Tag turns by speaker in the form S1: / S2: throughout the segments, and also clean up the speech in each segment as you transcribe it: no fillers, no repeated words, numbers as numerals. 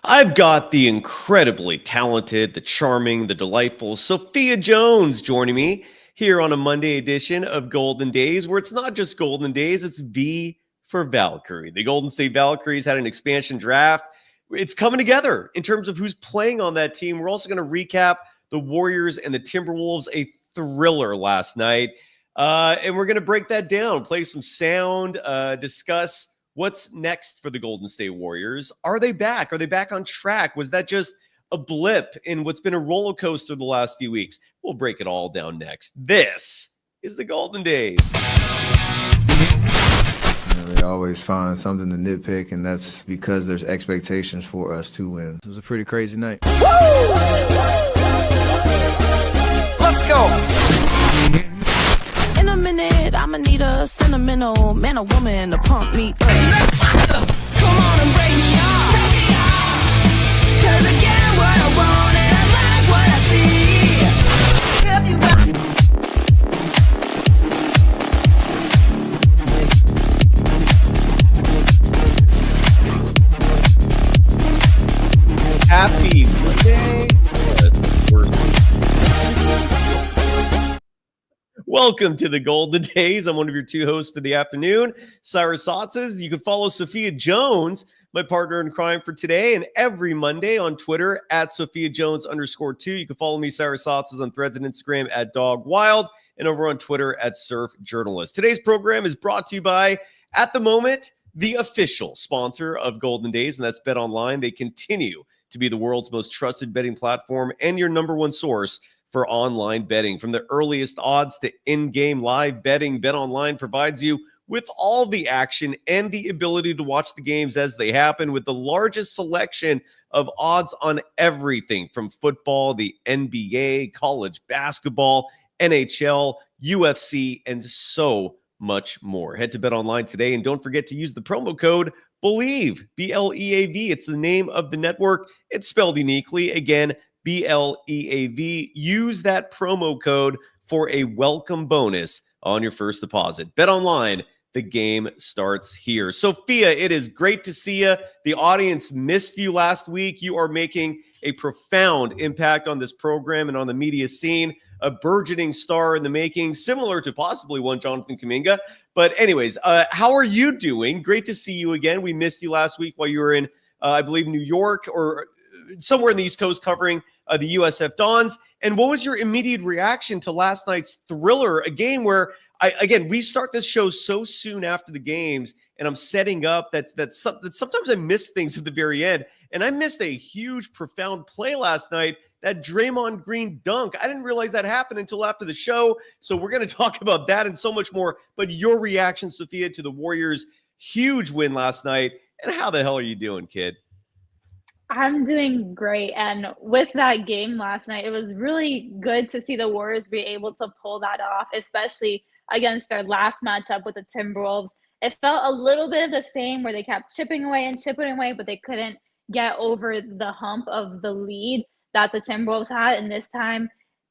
S1: I've got the incredibly talented, the charming, the delightful Sophia Jones joining me here on a Monday edition of Golden Days, where it's not just Golden Days, it's V for Valkyrie. The Golden State Valkyries had an expansion draft. It's coming together in terms of who's playing on that team. We're also going to recap the Warriors and the Timberwolves, a thriller last night. And we're going to break that down, play some sound, discuss what's next for the Golden State Warriors. Are they back? Are they back on track? Was that just a blip in what's been a roller coaster the last few weeks? We'll break it all down next. This is the Golden Days.
S2: They always find something to nitpick, and that's because there's expectations for us to win. It was a pretty crazy night.
S3: Let's go.
S4: In a minute, I'ma need a sentimental man or woman to pump me up. Come on and break me off. 'Cause I get what I want and I like what I see.
S1: Happy Monday. Welcome to the Golden Days. I'm one of your two hosts for the afternoon, Cyrus Saatsaz. You can follow Sophia Jones, my partner in crime for today, and every Monday on Twitter at Sophia Jones_2. You can follow me, Cyrus Saatsaz, on Threads and Instagram at Dog Wild, and over on Twitter at Surf Journalist. Today's program is brought to you by, at the moment, the official sponsor of Golden Days, and that's BetOnline. They continue to be the world's most trusted betting platform and your number one source for online betting. From the earliest odds to in-game live betting, BetOnline provides you with all the action and the ability to watch the games as they happen with the largest selection of odds on everything from football, the NBA, college basketball, NHL, UFC, and so much more. Head to BetOnline today and don't forget to use the promo code BELIEVE, BLEAV. It's the name of the network. It's spelled uniquely. Again, BLEAV. Use that promo code for a welcome bonus on your first deposit. BetOnline, the game starts here. Sophia, it is great to see you. The audience missed you last week. You are making a profound impact on this program and on the media scene. A burgeoning star in the making, similar to possibly one Jonathan Kuminga. But anyways, how are you doing? Great to see you again. We missed you last week while you were in, I believe, New York or somewhere in the East Coast covering the USF Dons. And what was your immediate reaction to last night's thriller, a game where, we start this show so soon after the games, and I'm setting up that sometimes I miss things at the very end. And I missed a huge, profound play last night, that Draymond Green dunk. I didn't realize that happened until after the show. So we're going to talk about that and so much more. But your reaction, Sophia, to the Warriors' huge win last night, and how the hell are you doing, kid?
S5: I'm doing great. And with that game last night, it was really good to see the Warriors be able to pull that off, especially against their last matchup with the Timberwolves. It felt a little bit of the same where they kept chipping away, but they couldn't get over the hump of the lead that the Timberwolves had. And this time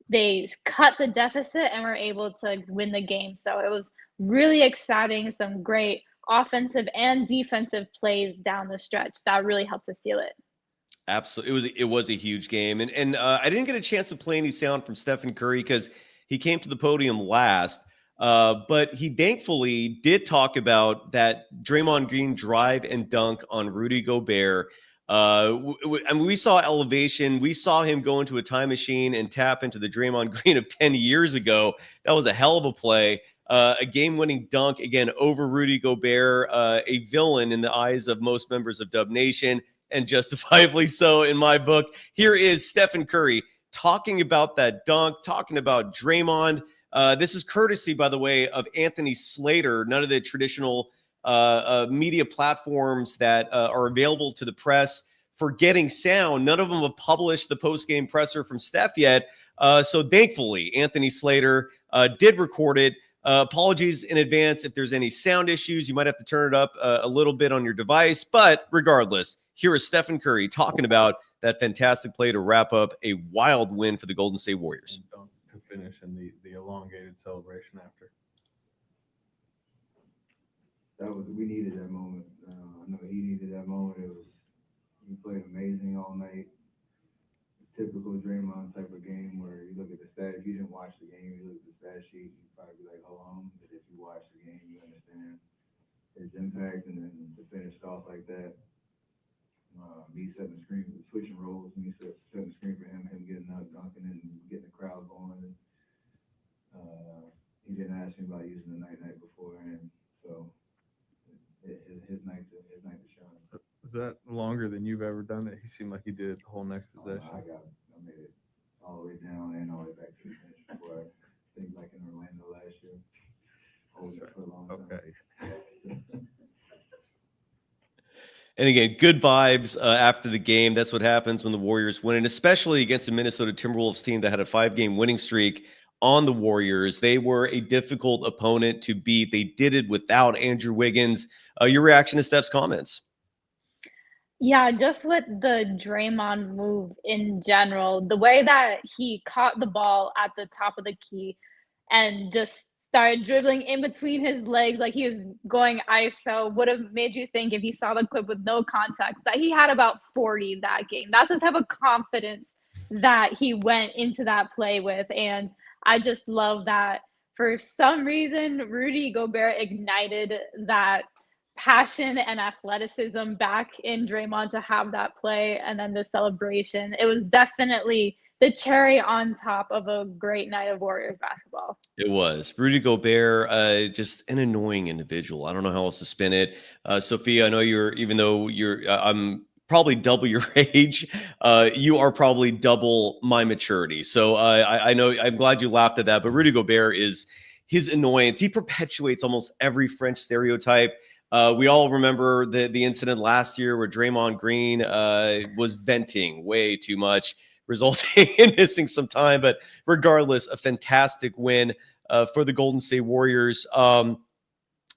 S5: they cut the deficit and were able to win the game. So it was really exciting. Some great offensive and defensive plays down the stretch that really helped to seal it.
S1: Absolutely. It was a huge game. And I didn't get a chance to play any sound from Stephen Curry because he came to the podium last. But he thankfully did talk about that Draymond Green drive and dunk on Rudy Gobert. We saw elevation. We saw him go into a time machine and tap into the Draymond Green of 10 years ago. That was a hell of a play. A game-winning dunk, again, over Rudy Gobert, a villain in the eyes of most members of Dub Nation, and justifiably so in my book. Here is Stephen Curry talking about that dunk, talking about Draymond. This is courtesy, by the way, of Anthony Slater, none of the traditional media platforms that are available to the press for getting sound. None of them have published the post-game presser from Steph yet. So thankfully, Anthony Slater did record it. Apologies in advance if there's any sound issues. You might have to turn it up a little bit on your device. But regardless, here is Stephen Curry talking about that fantastic play to wrap up a wild win for the Golden State Warriors.
S6: To finish and the elongated celebration after.
S2: We needed that moment. I know he needed that moment. He played amazing.
S7: amazing all night. Typical Draymond type of game where you look at the stat. If you didn't watch the game, you look at the stat sheet, you'd probably be like, hold on. But if you watch the game, you understand his impact. And then to finish it off like that, me setting the screen, switching roles, me setting the screen for him getting up, dunking, and getting the crowd going. He didn't ask me about using the night beforehand, so his night to shine.
S6: Is that longer than you've ever done it? He seemed like he did it the whole next possession.
S7: I made it all the way down and all the way back to the bench before I think like in Orlando last year. Hold it for a long time.
S6: Okay.
S1: And again, good vibes after the game. That's what happens when the Warriors win, and especially against the Minnesota Timberwolves team that had a 5-game winning streak on the Warriors. They were a difficult opponent to beat. They did it without Andrew Wiggins. Your reaction to Steph's comments?
S5: Yeah, just with the Draymond move in general, the way that he caught the ball at the top of the key and just started dribbling in between his legs like he was going ISO would have made you think, if you saw the clip with no context, that he had about 40 that game. That's the type of confidence that he went into that play with. And I just love that for some reason, Rudy Gobert ignited that passion and athleticism back in Draymond to have that play, and then the celebration. It was definitely the cherry on top of a great night of Warriors basketball.
S1: It was. Rudy Gobert, just an annoying individual. I don't know how else to spin it. Sophia, I know I'm probably double your age. You are probably double my maturity. So I know, I'm glad you laughed at that, but Rudy Gobert is his annoyance. He perpetuates almost every French stereotype. We all remember the incident last year where Draymond Green was venting way too much, resulting in missing some time. But regardless, a fantastic win for the Golden State Warriors.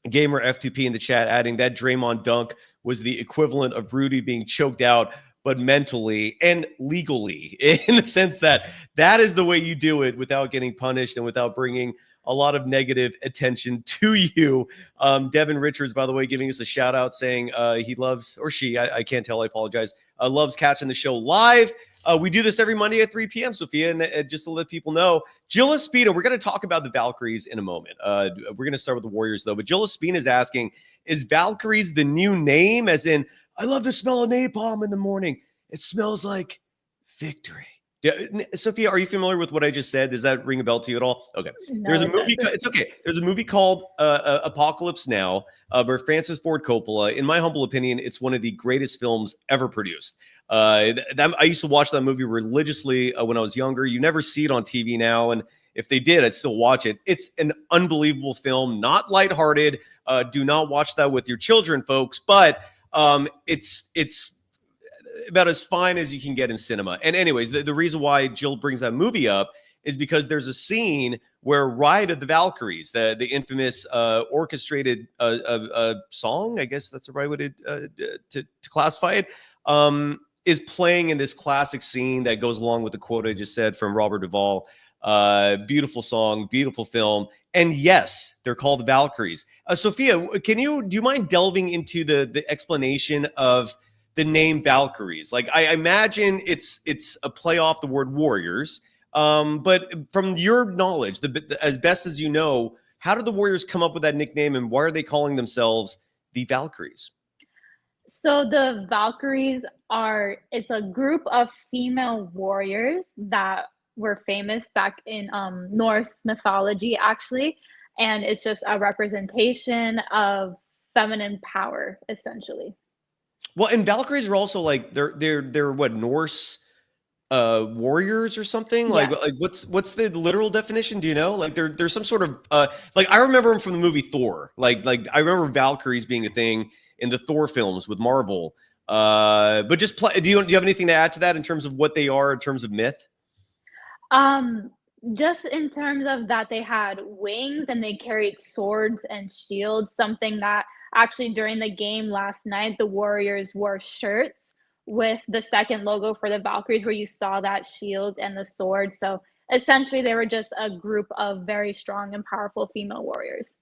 S1: Gamer F2P in the chat adding that Draymond dunk was the equivalent of Rudy being choked out, but mentally and legally, in the sense that that is the way you do it without getting punished and without bringing a lot of negative attention to you. Devin Richards, by the way, giving us a shout out saying he loves, or she, I can't tell, I apologize, loves catching the show live. We do this every Monday at 3 p.m., Sophia, and just to let people know, Jill Espina, we're going to talk about the Valkyries in a moment. We're going to start with the Warriors, though, but Jill Espina is asking, is Valkyries the new name? As in, I love the smell of napalm in the morning. It smells like victory. Yeah, Sophia, are you familiar with what I just said? Does that ring a bell to you at all? Okay.
S5: No,
S1: There's a movie. It's okay. There's a movie called Apocalypse Now by Francis Ford Coppola. In my humble opinion, it's one of the greatest films ever produced. I used to watch that movie religiously when I was younger. You never see it on TV now, and if they did, I'd still watch it. It's an unbelievable film, not lighthearted. Do not watch that with your children, folks. But it's about as fine as you can get in cinema. And anyways, the reason why Jill brings that movie up is because there's a scene where Ride of the Valkyries, the infamous orchestrated song, I guess that's the right way to classify it, is playing in this classic scene that goes along with the quote I just said from Robert Duvall. Beautiful song, beautiful film. And yes, they're called the Valkyries. Sophia, do you mind delving into the explanation of the name Valkyries? Like, I imagine it's a play off the word warriors. But from your knowledge, as best as you know, how did the Warriors come up with that nickname, and why are they calling themselves the Valkyries?
S5: So the Valkyries it's a group of female warriors that were famous back in Norse mythology, actually. And it's just a representation of feminine power, essentially.
S1: Well, and Valkyries are also like they're what, Norse warriors or something?
S5: Yeah.
S1: Like what's the literal definition? Do you know? Like there's some sort of like, I remember them from the movie Thor. Like I remember Valkyries being a thing in the Thor films with Marvel. But just do you have anything to add to that in terms of what they are in terms of myth?
S5: Just in terms of that, they had wings and they carried swords and shields, something that actually during the game last night, the Warriors wore shirts with the second logo for the Valkyries where you saw that shield and the sword. So essentially they were just a group of very strong and powerful female warriors.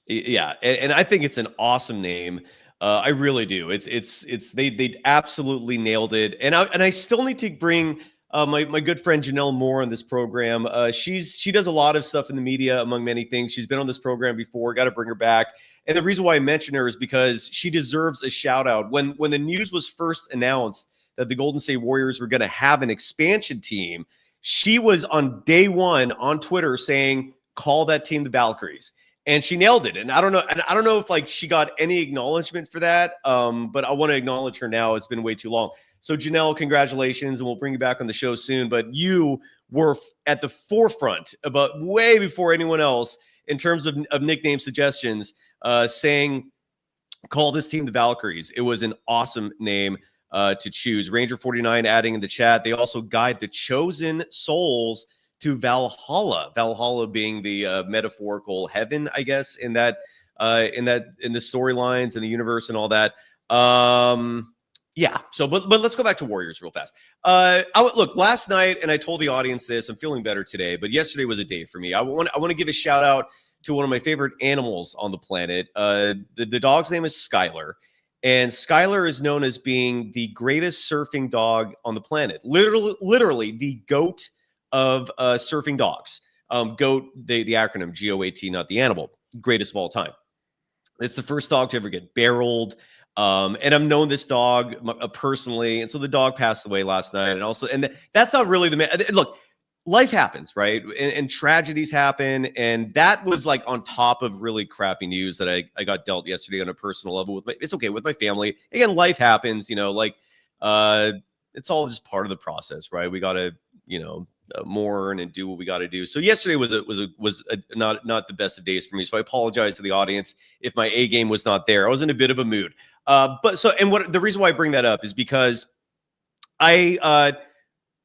S1: Yeah, and I think it's an awesome name. I really do. They absolutely nailed it. And I still need to bring my good friend Janelle Moore on this program. She does a lot of stuff in the media, among many things. She's been on this program before. Got to bring her back. And the reason why I mention her is because she deserves a shout out. When the news was first announced that the Golden State Warriors were going to have an expansion team, she was on day one on Twitter saying, "Call that team the Valkyries." And she nailed it. And I don't know if like she got any acknowledgement for that. But I want to acknowledge her now. It's been way too long. So Janelle, congratulations, and we'll bring you back on the show soon. But you were at the forefront, about way before anyone else, in terms of nickname suggestions, saying, "Call this team the Valkyries." It was an awesome name to choose. Ranger 49 adding in the chat. They also guide the chosen souls to Valhalla. Valhalla being the metaphorical heaven, I guess, in the storylines and the universe and all that. Yeah. So, but let's go back to Warriors real fast. Look, last night, and I told the audience this, I'm feeling better today, but yesterday was a day for me. I want to give a shout out to one of my favorite animals on the planet. The dog's name is Skylar. And Skylar is known as being the greatest surfing dog on the planet. Literally the GOAT of surfing dogs. GOAT, the acronym GOAT, not the animal. Greatest of all time. It's the first dog to ever get barreled. And I've known this dog personally. And so the dog passed away last night. And that's not really look, life happens, right? And tragedies happen. And that was like on top of really crappy news that I got dealt yesterday on a personal level it's okay with my family. Again, life happens, it's all just part of the process, right? We got to, mourn and do what we got to do. So yesterday was not the best of days for me. So I apologize to the audience if my A game was not there. I was in a bit of a mood. The reason why I bring that up is because I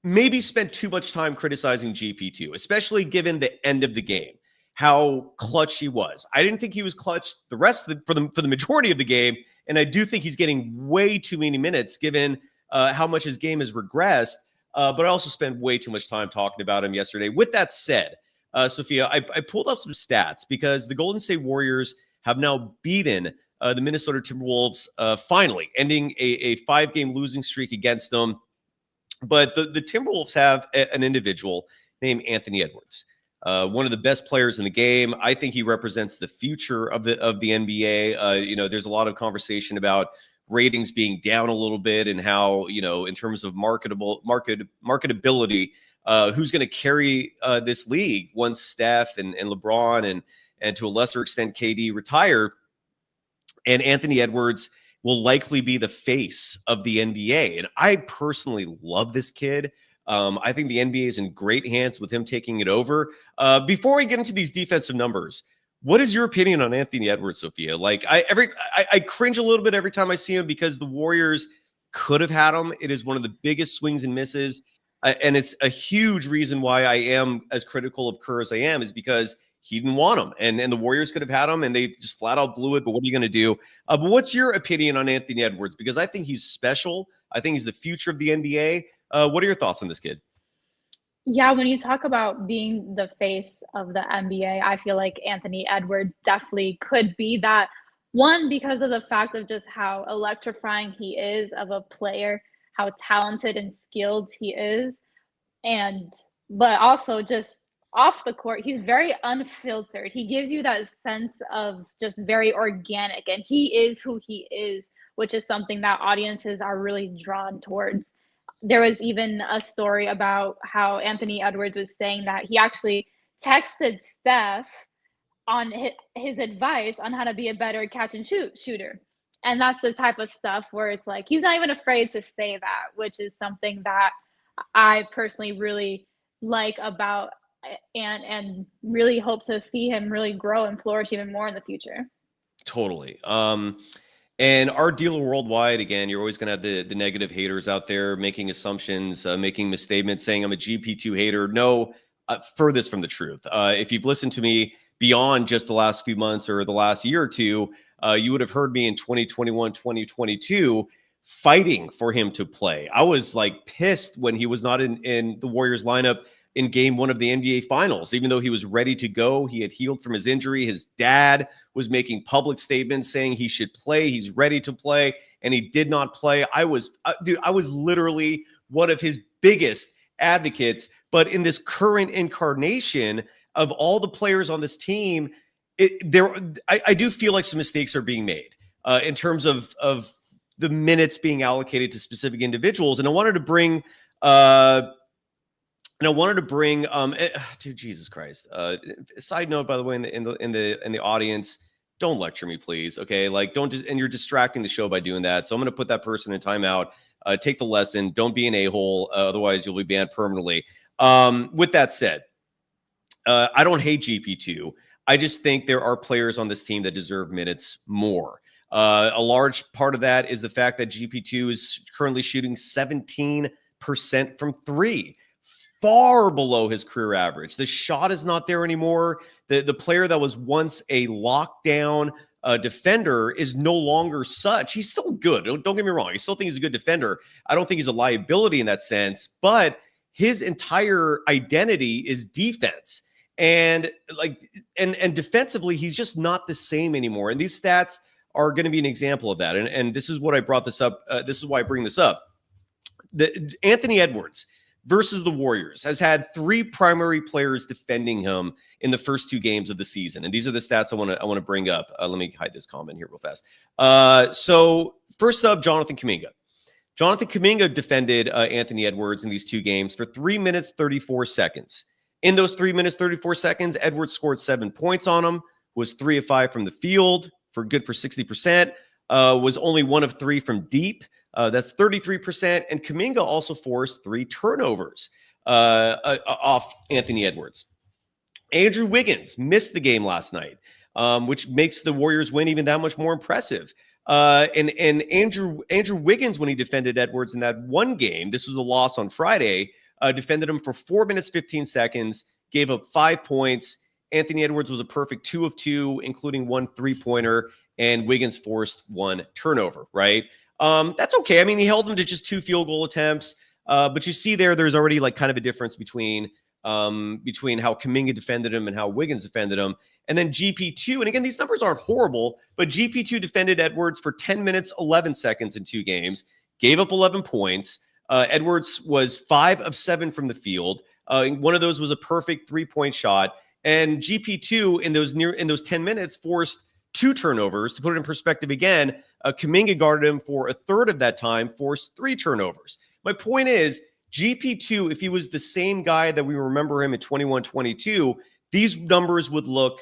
S1: maybe spent too much time criticizing GP2, especially given the end of the game, how clutch he was. I didn't think he was clutch the rest of for the majority of the game, and I do think he's getting way too many minutes given how much his game has regressed. But I also spent way too much time talking about him yesterday. With that said, Sophia, I pulled up some stats because the Golden State Warriors have now beaten the Minnesota Timberwolves, finally ending a 5-game losing streak against them. But the Timberwolves have an individual named Anthony Edwards, one of the best players in the game. I think he represents the future of the NBA. There's a lot of conversation about ratings being down a little bit and how, in terms of marketability, who's going to carry this league once Steph and LeBron and to a lesser extent KD retire. And Anthony Edwards will likely be the face of the NBA. And I personally love this kid. I think the NBA is in great hands with him taking it over. Before we get into these defensive numbers, what is your opinion on Anthony Edwards, Sophia? Like I cringe a little bit every time I see him because the Warriors could have had him. It is one of the biggest swings and misses. And it's a huge reason why I am as critical of Kerr as I am, is because he didn't want him. And the Warriors could have had him and they just flat out blew it. But what are you going to do? But what's your opinion on Anthony Edwards? Because I think he's special. I think he's the future of the NBA. What are your thoughts on this kid?
S5: Yeah, when you talk about being the face of the NBA, I feel like Anthony Edwards definitely could be that. One, because of the fact of just how electrifying he is of a player, how talented and skilled he is. But also just off the court, he's very unfiltered. He gives you that sense of just very organic, and he is who he is, which is something that audiences are really drawn towards. There was even a story about how Anthony Edwards was saying that he actually texted Steph on his advice on how to be a better catch and shoot shooter. And that's the type of stuff where it's like, he's not even afraid to say that, which is something that I personally really like about and really hope to see him really grow and flourish even more in the future.
S1: Totally. And our dealer worldwide, again, you're always going to have the negative haters out there making assumptions, making misstatements, saying I'm a GP2 hater. No, furthest from the truth. If you've listened to me beyond just the last few months or the last year or two, you would have heard me in 2021, 2022 fighting for him to play. I was like pissed when he was not in the Warriors lineup in game 1 of the NBA Finals. Even though he was ready to go, he had healed from his injury. His dad was making public statements saying he should play. He's ready to play, and he did not play. I was literally one of his biggest advocates. But in this current incarnation of all the players on this team, I do feel like some mistakes are being made in terms of the minutes being allocated to specific individuals. And I wanted to bring dude, Jesus Christ. Side note, by the way, in the audience, don't lecture me, please. Okay, like and you're distracting the show by doing that. So I'm going to put that person in timeout. Take the lesson. Don't be an a-hole. Otherwise, you'll be banned permanently. With that said, I don't hate GP2. I just think there are players on this team that deserve minutes more. A large part of that is the fact that GP2 is currently shooting 17% from 3, far below his career average. The shot is not there anymore. The player that was once a lockdown defender is no longer such. He's still good. Don't get me wrong. I still think he's a good defender. I don't think he's a liability in that sense, but his entire identity is defense. And defensively, he's just not the same anymore. And these stats are going to be an example of that. And this is what I brought this up. This is why I bring this up. Anthony Edwards versus the Warriors has had 3 primary players defending him in the first 2 games of the season. And these are the stats I want to bring up. Let me hide this comment here real fast. So first up, Jonathan Kuminga. Jonathan Kuminga defended Anthony Edwards in these 2 games for 3 minutes, 34 seconds. In those 3 minutes, 34 seconds, Edwards scored 7 points on him, was 3 of 5 from the field, for 60%, was only 1 of 3 from deep. That's 33%. And Kuminga also forced 3 turnovers off Anthony Edwards. Andrew Wiggins missed the game last night, which makes the Warriors win even that much more impressive. And Andrew Wiggins, when he defended Edwards in that one game, this was a loss on Friday, defended him for 4 minutes, 15 seconds, gave up 5 points. Anthony Edwards was a perfect 2 of 2, including 1 3-pointer, and Wiggins forced 1 turnover, right? That's okay. I mean, he held him to just 2 field goal attempts, but you see there's already like kind of a difference between how Kuminga defended him and how Wiggins defended him. And then GP2, and again, these numbers aren't horrible, but GP2 defended Edwards for 10 minutes, 11 seconds in 2 games, gave up 11 points. Edwards was 5 of 7 from the field. One of those was a perfect 3-point shot. And GP2 in those 10 minutes forced 2 turnovers. To put it in perspective again, Kuminga guarded him for a third of that time, forced 3 turnovers. My point is, GP2, if he was the same guy that we remember him at 21-22, these numbers would look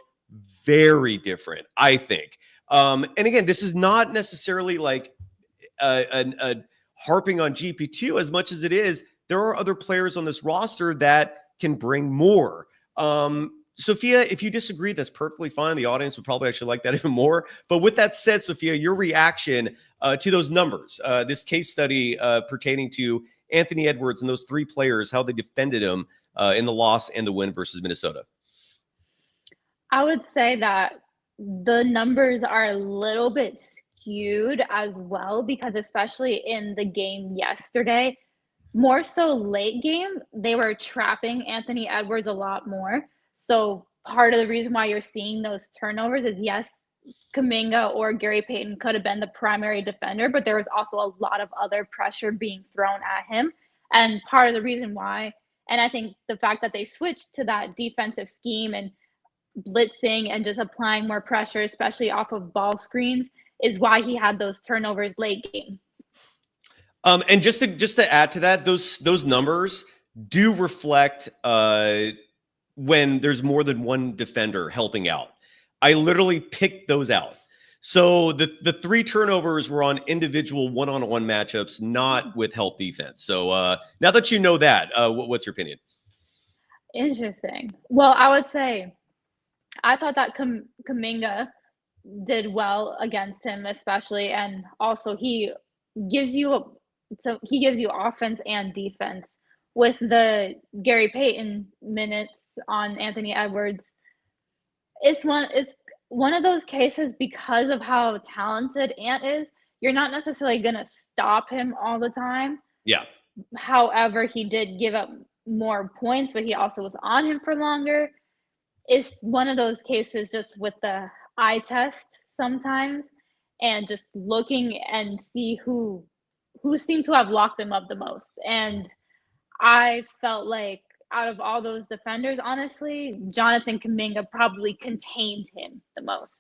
S1: very different, I think. And again, this is not necessarily like harping on GP2 as much as it is there are other players on this roster that can bring more. Sophia, if you disagree, that's perfectly fine. The audience would probably actually like that even more. But with that said, Sophia, your reaction to those numbers, this case study pertaining to Anthony Edwards and those 3 players, how they defended him in the loss and the win versus Minnesota.
S5: I would say that the numbers are a little bit skewed as well, because especially in the game yesterday, more so late game, they were trapping Anthony Edwards a lot more. So part of the reason why you're seeing those turnovers is, yes, Kuminga or Gary Payton could have been the primary defender, but there was also a lot of other pressure being thrown at him. And part of the reason why, and I think the fact that they switched to that defensive scheme and blitzing and just applying more pressure, especially off of ball screens, is why he had those turnovers late game.
S1: And just to add to that, those numbers do reflect when there's more than one defender helping out. I literally picked those out. So the 3 turnovers were on individual one-on-one matchups, not with help defense. So now that you know that, what's your opinion?
S5: Interesting. Well, I would say I thought that Kuminga did well against him, especially, and also he gives you offense and defense. With the Gary Payton minutes on Anthony Edwards, it's one of those cases, because of how talented Ant is, you're not necessarily going to stop him all the time.
S1: Yeah.
S5: However, he did give up more points, but he also was on him for longer. It's one of those cases just with the eye test sometimes, and just looking and see who seemed to have locked him up the most. And I felt like out of all those defenders, honestly, Jonathan Kuminga probably contained him the most.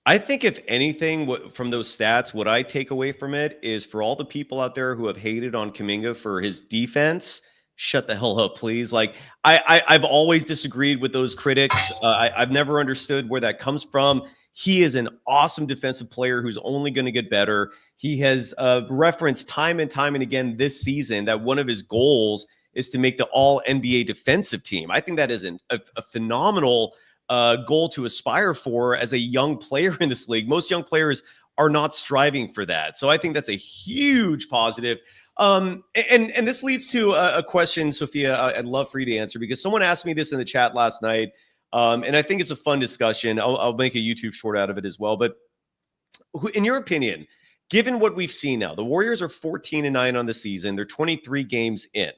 S1: I think if anything from those stats, what I take away from it is for all the people out there who have hated on Kuminga for his defense, shut the hell up, please. Like I've always disagreed with those critics. I've never understood where that comes from. He is an awesome defensive player who's only going to get better. He has referenced time and time and again this season that one of his goals is to make the all NBA defensive team. I think that is a phenomenal goal to aspire for as a young player in this league. Most young players are not striving for that. So I think that's a huge positive. And this leads to a question, Sophia, I'd love for you to answer, because someone asked me this in the chat last night. And I think it's a fun discussion. I'll make a YouTube short out of it as well. But in your opinion, given what we've seen now, the Warriors are 14-9 on the season. They're 23 games in.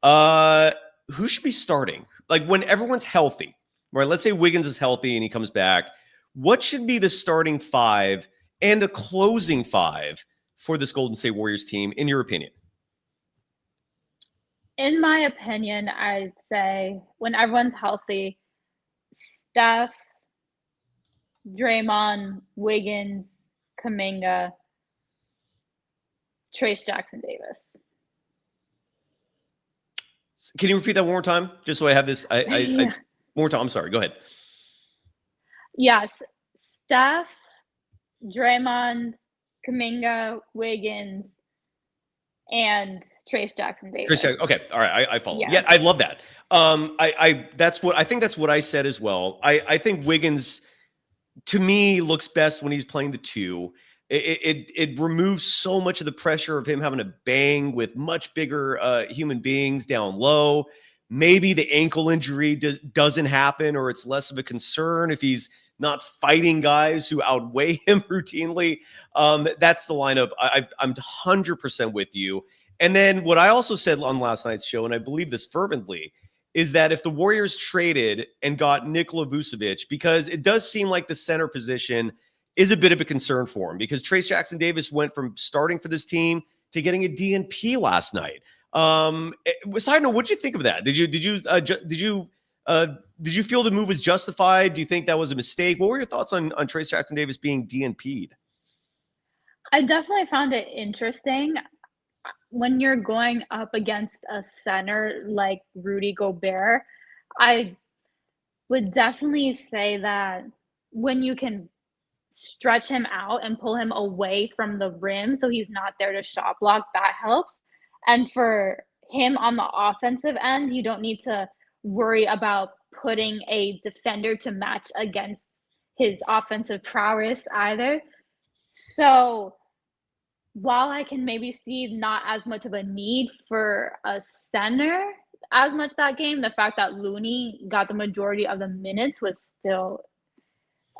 S1: Who should be starting? Like when everyone's healthy, right? Let's say Wiggins is healthy and he comes back. What should be the starting five and the closing five for this Golden State Warriors team, in your opinion?
S5: In my opinion, I'd say when everyone's healthy, Steph, Draymond, Wiggins, Kuminga, Trace Jackson-Davis.
S1: Can you repeat that one more time? Just so I have this. One more time. I'm sorry. Go ahead.
S5: Yes. Steph, Draymond, Kuminga, Wiggins, and Trace Jackson-Davis.
S1: Okay. All right. I follow.
S5: Yeah.
S1: Yeah, I love that. That's what I said as well. I think Wiggins, to me, looks best when he's playing the two. It removes so much of the pressure of him having to bang with much bigger human beings down low. Maybe the ankle injury doesn't happen, or it's less of a concern if he's not fighting guys who outweigh him routinely. That's the lineup. I'm 100% with you. And then what I also said on last night's show, and I believe this fervently, is that if the Warriors traded and got Nikola Vucevic, because it does seem like the center position is a bit of a concern for him, because Trace Jackson-Davis went from starting for this team to getting a DNP last night. Side note, what'd you think of that? Did you feel the move was justified? Do you think that was a mistake? What were your thoughts on Trace Jackson-Davis being DNP'd?
S5: I definitely found it interesting. When you're going up against a center like Rudy Gobert, I would definitely say that when you can stretch him out and pull him away from the rim so he's not there to shot block, that helps. And for him on the offensive end, you don't need to worry about putting a defender to match against his offensive prowess either. So while I can maybe see not as much of a need for a center as much that game, the fact that Looney got the majority of the minutes was still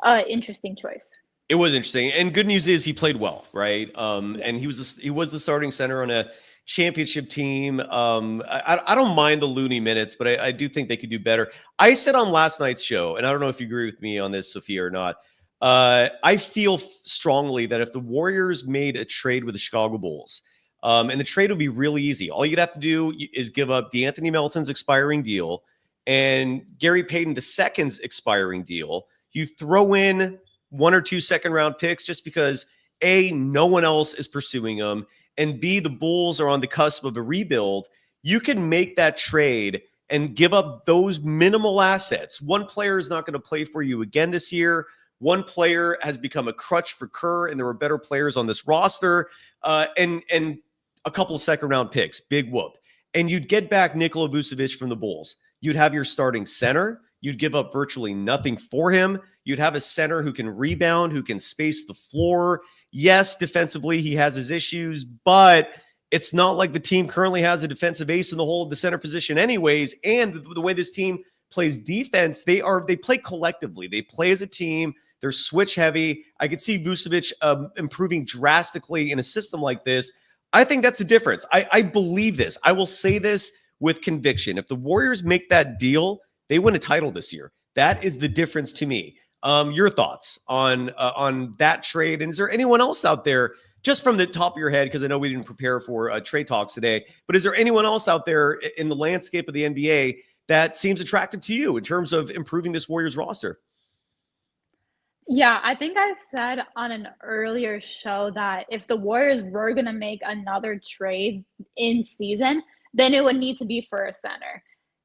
S5: an interesting choice.
S1: It was interesting, and good news is he played well, right? And he was the starting center on a championship team. I don't mind the Looney minutes, but I do think they could do better. I said on last night's show, and I don't know if you agree with me on this, Sophia, or not. I feel strongly that if the Warriors made a trade with the Chicago Bulls, and the trade would be really easy. All you'd have to do is give up DeAnthony Melton's expiring deal and Gary Payton II's expiring deal. You throw in 1 or 2 second-round picks just because, A, no one else is pursuing them, and B, the Bulls are on the cusp of a rebuild. You can make that trade and give up those minimal assets. One player is not going to play for you again this year. One player has become a crutch for Kerr, and there were better players on this roster, and a couple of second-round picks, big whoop. And you'd get back Nikola Vucevic from the Bulls. You'd have your starting center. You'd give up virtually nothing for him. You'd have a center who can rebound, who can space the floor. Yes, defensively, he has his issues, but it's not like the team currently has a defensive ace in the hole of the center position anyways. And the way this team plays defense, they play collectively. They play as a team. They're switch heavy. I could see Vucevic improving drastically in a system like this. I think that's the difference. I believe this. I will say this with conviction. If the Warriors make that deal, they win a title this year. That is the difference to me. Your thoughts on that trade? And is there anyone else out there, just from the top of your head, because I know we didn't prepare for trade talks today, but is there anyone else out there in the landscape of the NBA that seems attractive to you in terms of improving this Warriors roster?
S5: Yeah, I think I said on an earlier show that if the Warriors were going to make another trade in season, then it would need to be for a center.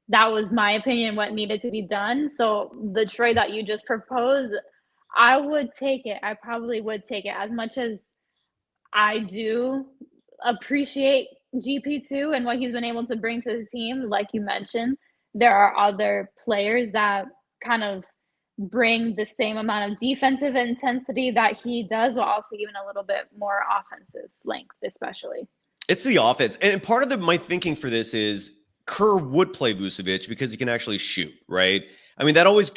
S5: That was my opinion, what needed to be done. So the trade that you just proposed, I would take it. I probably would take it. As much as I do appreciate GP2 and what he's been able to bring to the team, like you mentioned, there are other players that kind of bring the same amount of defensive intensity that he does, while also even a little bit more offensive length, especially.
S1: It's the offense. And part of my thinking for this is Kerr would play Vucevic because he can actually shoot, right? I mean, that always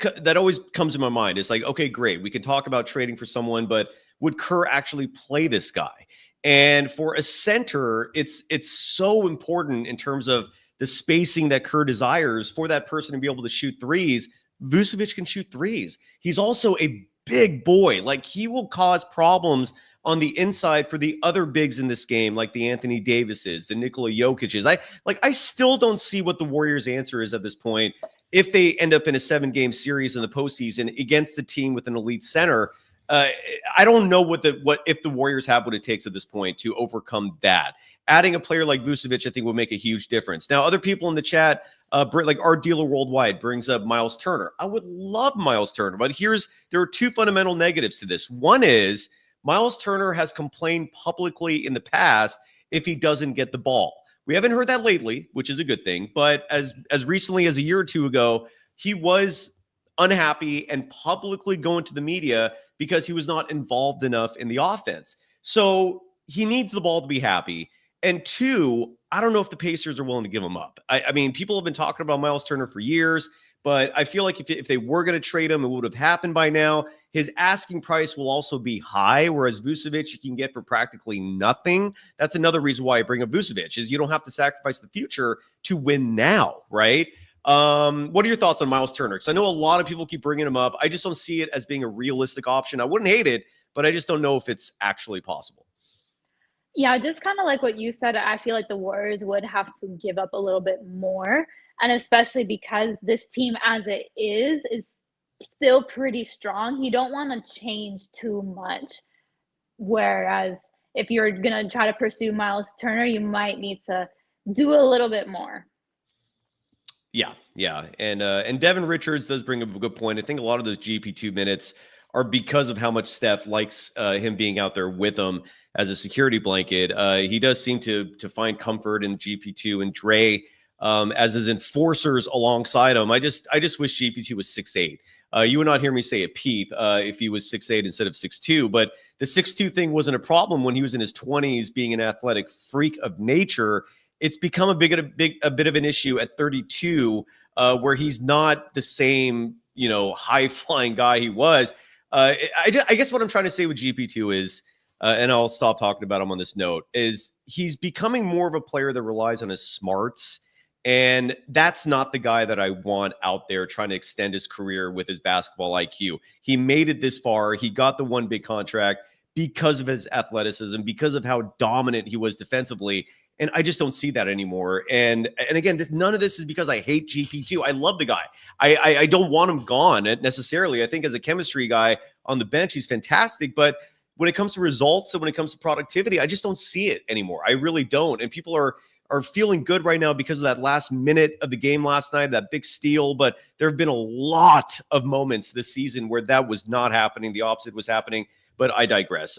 S1: comes to my mind. It's like, okay, great. We can talk about trading for someone, but would Kerr actually play this guy? And for a center, it's so important in terms of the spacing that Kerr desires for that person to be able to shoot threes. Vucevic can shoot threes. He's also a big boy. Like, he will cause problems on the inside for the other bigs in this game, like the Anthony Davises, the Nikola Jokic's. I still don't see what the Warriors' answer is at this point if they end up in a 7-game series in the postseason against the team with an elite center. I don't know what if the Warriors have what it takes at this point to overcome that. Adding a player like Vucevic, I think, will make a huge difference. Now, other people in the chat, like our dealer worldwide, brings up Miles Turner. I would love Miles Turner, but there are two fundamental negatives to this. One is Miles Turner has complained publicly in the past if he doesn't get the ball. We haven't heard that lately, which is a good thing. But as recently as a year or two ago, he was unhappy and publicly going to the media because he was not involved enough in the offense. So he needs the ball to be happy. And two, I don't know if the Pacers are willing to give him up. I mean, people have been talking about Miles Turner for years, but I feel like if they were going to trade him, it would have happened by now. His asking price will also be high, whereas Vucevic you can get for practically nothing. That's another reason why I bring up Vucevic, is you don't have to sacrifice the future to win now, right? What are your thoughts on Miles Turner? Because I know a lot of people keep bringing him up. I just don't see it as being a realistic option. I wouldn't hate it, but I just don't know if it's actually possible.
S5: Yeah, just kind of like what you said, I feel like the Warriors would have to give up a little bit more. And especially because this team as it is still pretty strong. You don't want to change too much. Whereas if you're going to try to pursue Miles Turner, you might need to do a little bit more.
S1: Yeah. And Devin Richards does bring up a good point. I think a lot of those GP2 minutes are because of how much Steph likes him being out there with him as a security blanket. He does seem to find comfort in GP2 and Dre as his enforcers alongside him. I just wish GP2 was 6'8". You would not hear me say a peep if he was 6'8" instead of 6'2", but the 6'2" thing wasn't a problem when he was in his 20s, being an athletic freak of nature. It's become a bit of an issue at 32, where he's not the same, high flying guy he was. I guess what I'm trying to say with GP2 is, and I'll stop talking about him on this note, is he's becoming more of a player that relies on his smarts. And that's not the guy that I want out there trying to extend his career with his basketball IQ. He made it this far. He got the one big contract because of his athleticism, because of how dominant he was defensively. And I just don't see that anymore. And again, none of this is because I hate GP2. I love the guy. I don't want him gone necessarily. I think as a chemistry guy on the bench, he's fantastic. But when it comes to results and when it comes to productivity, I just don't see it anymore. I really don't. And people are feeling good right now because of that last minute of the game last night, that big steal. But there have been a lot of moments this season where that was not happening. The opposite was happening. But I digress.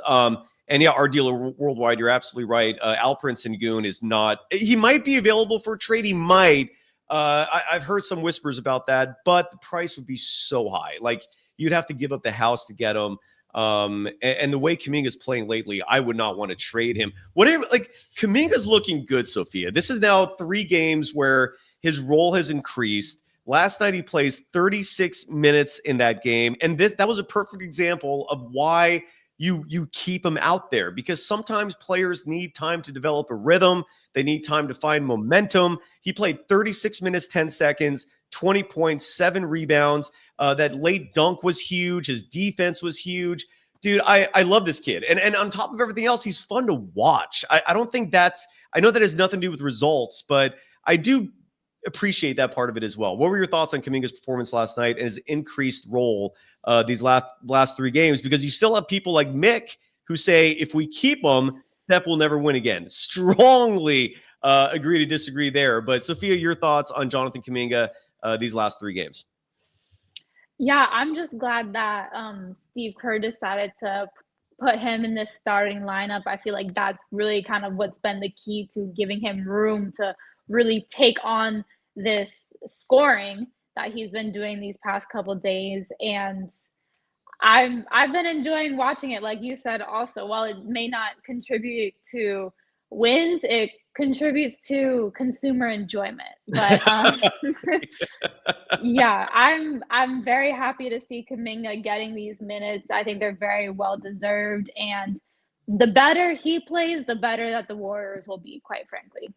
S1: And yeah, our dealer worldwide, you're absolutely right. Alperen Sengun is not. He might be available for a trade. He might. I've heard some whispers about that, but the price would be so high. Like, you'd have to give up the house to get him. And the way Kuminga's playing lately, I would not want to trade him. Kuminga's looking good, Sophia. This is now 3 games where his role has increased. Last night he plays 36 minutes in that game, and that was a perfect example of why you keep him out there, because sometimes players need time to develop a rhythm. They need time to find momentum. He played 36 minutes, 10 seconds, 20 points, 7 rebounds. That late dunk was huge. His defense was huge. Dude, I love this kid. And on top of everything else, he's fun to watch. I don't think I know that has nothing to do with results, but I do appreciate that part of it as well. What were your thoughts on Kuminga's performance last night and his increased role these last 3 games? Because you still have people like Mick who say if we keep him, Steph will never win again. Strongly agree to disagree there. But Sophia, your thoughts on Jonathan Kuminga these last 3 games?
S5: Yeah, I'm just glad that Steve Kerr decided to put him in this starting lineup. I feel like that's really kind of what's been the key to giving him room to really take on this scoring that he's been doing these past couple days. And I've been enjoying watching it, like you said. Also, while it may not contribute to wins, it contributes to consumer enjoyment. But yeah, I'm very happy to see Kuminga getting these minutes. I think they're very well deserved, and the better he plays, the better that the Warriors will be, quite frankly.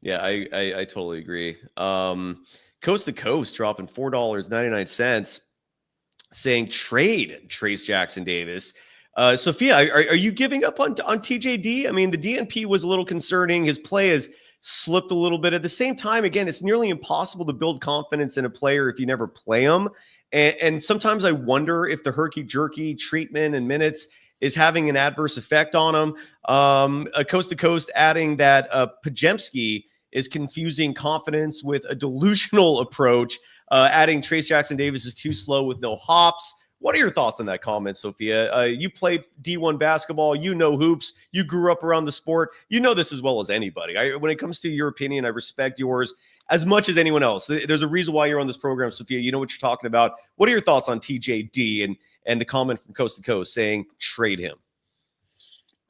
S1: Yeah, I totally agree. Coast to Coast dropping $4.99, saying trade Trace Jackson Davis. Sophia, are you giving up on TJD? I mean, the DNP was a little concerning. His play has slipped a little bit. At the same time, again, it's nearly impossible to build confidence in a player if you never play him. And sometimes I wonder if the herky-jerky treatment and minutes is having an adverse effect on him. Coast to Coast adding that Pajemski is confusing confidence with a delusional approach, adding Trace Jackson Davis is too slow with no hops. What are your thoughts on that comment, Sophia? You played D1 basketball. You know hoops. You grew up around the sport. You know this as well as anybody. When it comes to your opinion, I respect yours as much as anyone else. There's a reason why you're on this program, Sophia. You know what you're talking about. What are your thoughts on TJD and the comment from Coast to Coast saying trade him?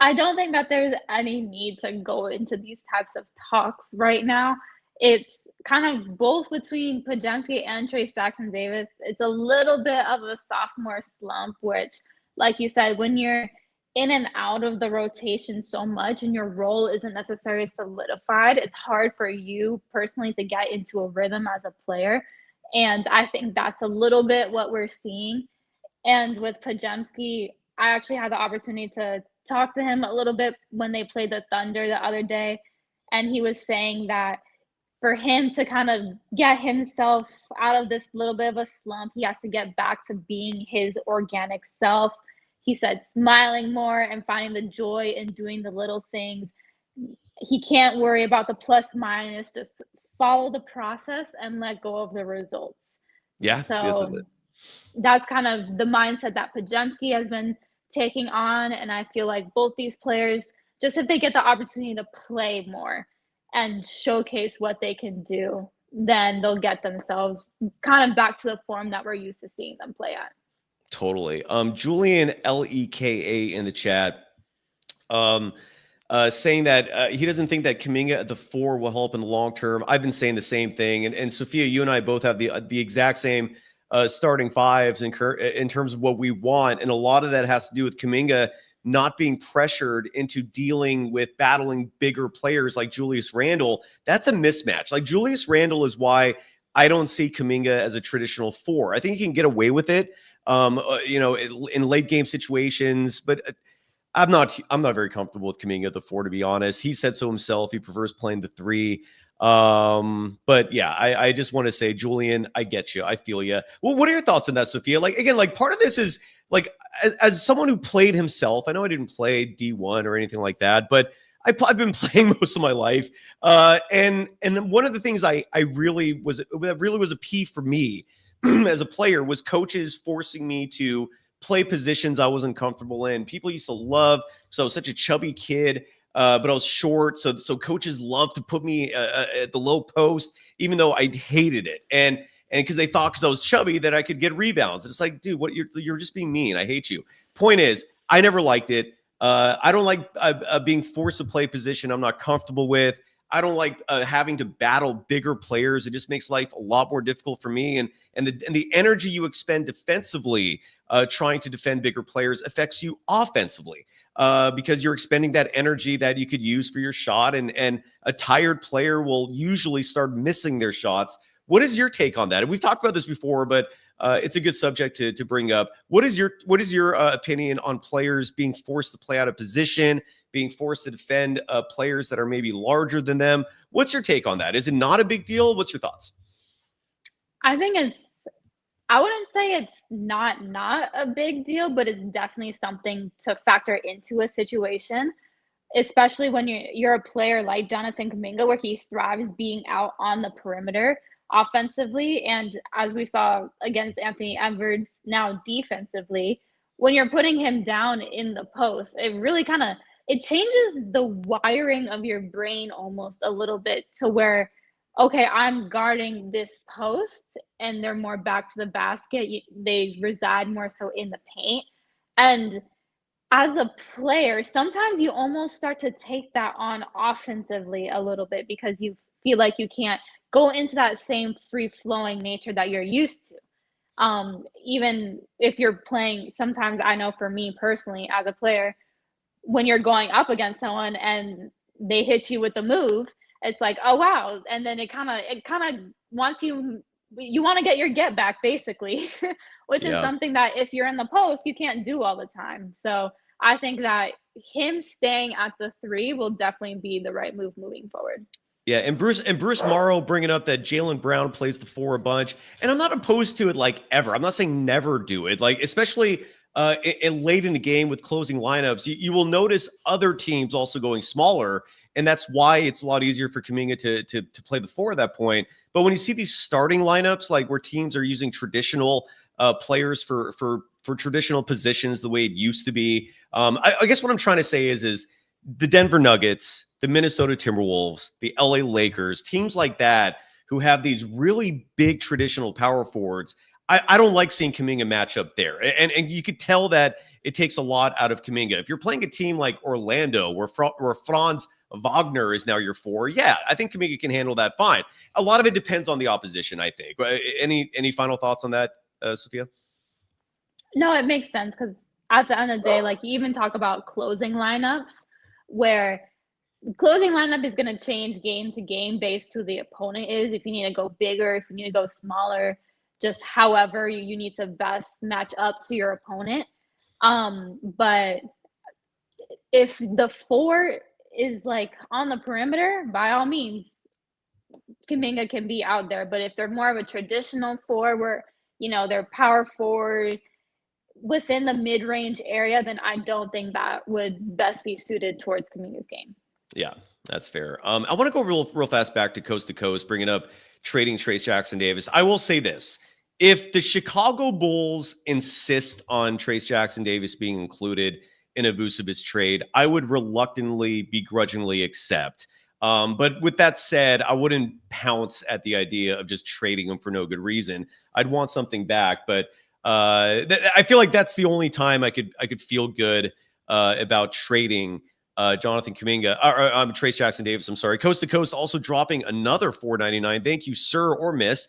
S5: I don't think that there's any need to go into these types of talks right now. It's kind of both between Pajemski and Trace Jackson Davis. It's a little bit of a sophomore slump, which, like you said, when you're in and out of the rotation so much and your role isn't necessarily solidified, it's hard for you personally to get into a rhythm as a player. And I think that's a little bit what we're seeing. And with Pajemski, I actually had the opportunity to talk to him a little bit when they played the Thunder the other day. And he was saying that for him to kind of get himself out of this little bit of a slump, he has to get back to being his organic self. He said smiling more and finding the joy in doing the little things. He can't worry about the plus minus, just follow the process and let go of the results.
S1: Yeah.
S5: So that's kind of the mindset that Pajemski has been taking on. And I feel like both these players, just if they get the opportunity to play more and showcase what they can do, then they'll get themselves kind of back to the form that we're used to seeing them play at.
S1: Totally. Julian Leka in the chat saying that he doesn't think that Kuminga at the 4 will help in the long term. I've been saying the same thing. And Sophia, you and I both have the exact same starting fives in terms of what we want. And a lot of that has to do with Kuminga not being pressured into dealing with battling bigger players like Julius Randle. That's a mismatch. Like Julius Randle is why I don't see Kuminga as a traditional 4. I think he can get away with it, in late game situations, but I'm not very comfortable with Kuminga at the 4, to be honest. He said so himself. He prefers playing the 3. But yeah, I just want to say, Julian, I get you. I feel you. Well, what are your thoughts on that, Sophia? Like, again, like part of this is like, as someone who played himself, I know I didn't play D1 or anything like that, but I've been playing most of my life. And one of the things that really was a key for me as a player was coaches forcing me to play positions I wasn't comfortable in. People used to love, so I was such a chubby kid, but I was short. So coaches loved to put me at the low post, even though I hated it. And because they thought because I was chubby that I could get rebounds. It's like, dude, what you're just being mean. I hate you. Point is, I never liked it. I don't like being forced to play a position I'm not comfortable with. I don't like having to battle bigger players. It just makes life a lot more difficult for me. And the energy you expend defensively trying to defend bigger players affects you offensively because you're expending that energy that you could use for your shot. And a tired player will usually start missing their shots. What is your take on that? And we've talked about this before, but it's a good subject to bring up. What is your opinion on players being forced to play out of position, being forced to defend players that are maybe larger than them? What's your take on that? Is it not a big deal? What's your thoughts?
S5: I wouldn't say it's not a big deal, but it's definitely something to factor into a situation, especially when you're a player like Jonathan Kuminga, where he thrives being out on the perimeter offensively. And as we saw against Anthony Edwards, now defensively, when you're putting him down in the post, it really it changes the wiring of your brain almost a little bit to where, okay, I'm guarding this post and they're more back to the basket. They reside more so in the paint. And as a player, sometimes you almost start to take that on offensively a little bit because you feel like you can't go into that same free-flowing nature that you're used to. Even if you're playing, sometimes I know for me personally as a player, when you're going up against someone and they hit you with the move, it's like, oh wow, and then it kind of wants you want to get your get back basically, which is something that if you're in the post you can't do all the time. So I think that him staying at the 3 will definitely be the right move moving forward.
S1: Yeah, and Bruce Morrow bringing up that Jaylen Brown plays the 4 a bunch, and I'm not opposed to it like ever. I'm not saying never do it, like especially late in the game with closing lineups. You will notice other teams also going smaller, and that's why it's a lot easier for Kuminga to play the 4 at that point. But when you see these starting lineups, like where teams are using traditional players for traditional positions the way it used to be, I guess what I'm trying to say is the Denver Nuggets, the Minnesota Timberwolves, the LA Lakers, teams like that who have these really big traditional power forwards, I don't like seeing Kuminga match up there. And you could tell that it takes a lot out of Kuminga. If you're playing a team like Orlando where Franz Wagner is now your 4, yeah, I think Kuminga can handle that fine. A lot of it depends on the opposition, I think. Any final thoughts on that, Sophia?
S5: No, it makes sense because at the end of the day, like you even talk about closing lineups, where closing lineup is going to change game to game based who the opponent is. If you need to go bigger, if you need to go smaller, just however you need to best match up to your opponent. But if the 4 is like on the perimeter, by all means, Kuminga can be out there. But if they're more of a traditional 4 where, they're power forward within the mid-range area, then I don't think that would best be suited towards Kuminga's game.
S1: Yeah, that's fair. I want to go real fast back to coast, bringing up trading Trayce Jackson-Davis. I will say this. If the Chicago Bulls insist on Trayce Jackson-Davis being included in a Vucevic trade, I would reluctantly, begrudgingly accept. But with that said, I wouldn't pounce at the idea of just trading him for no good reason. I'd want something back, but I feel like that's the only time I could feel good about trading Jonathan Kuminga, or Trayce Jackson-Davis. I'm sorry. Coast to Coast also dropping another $4.99. Thank you, sir or miss.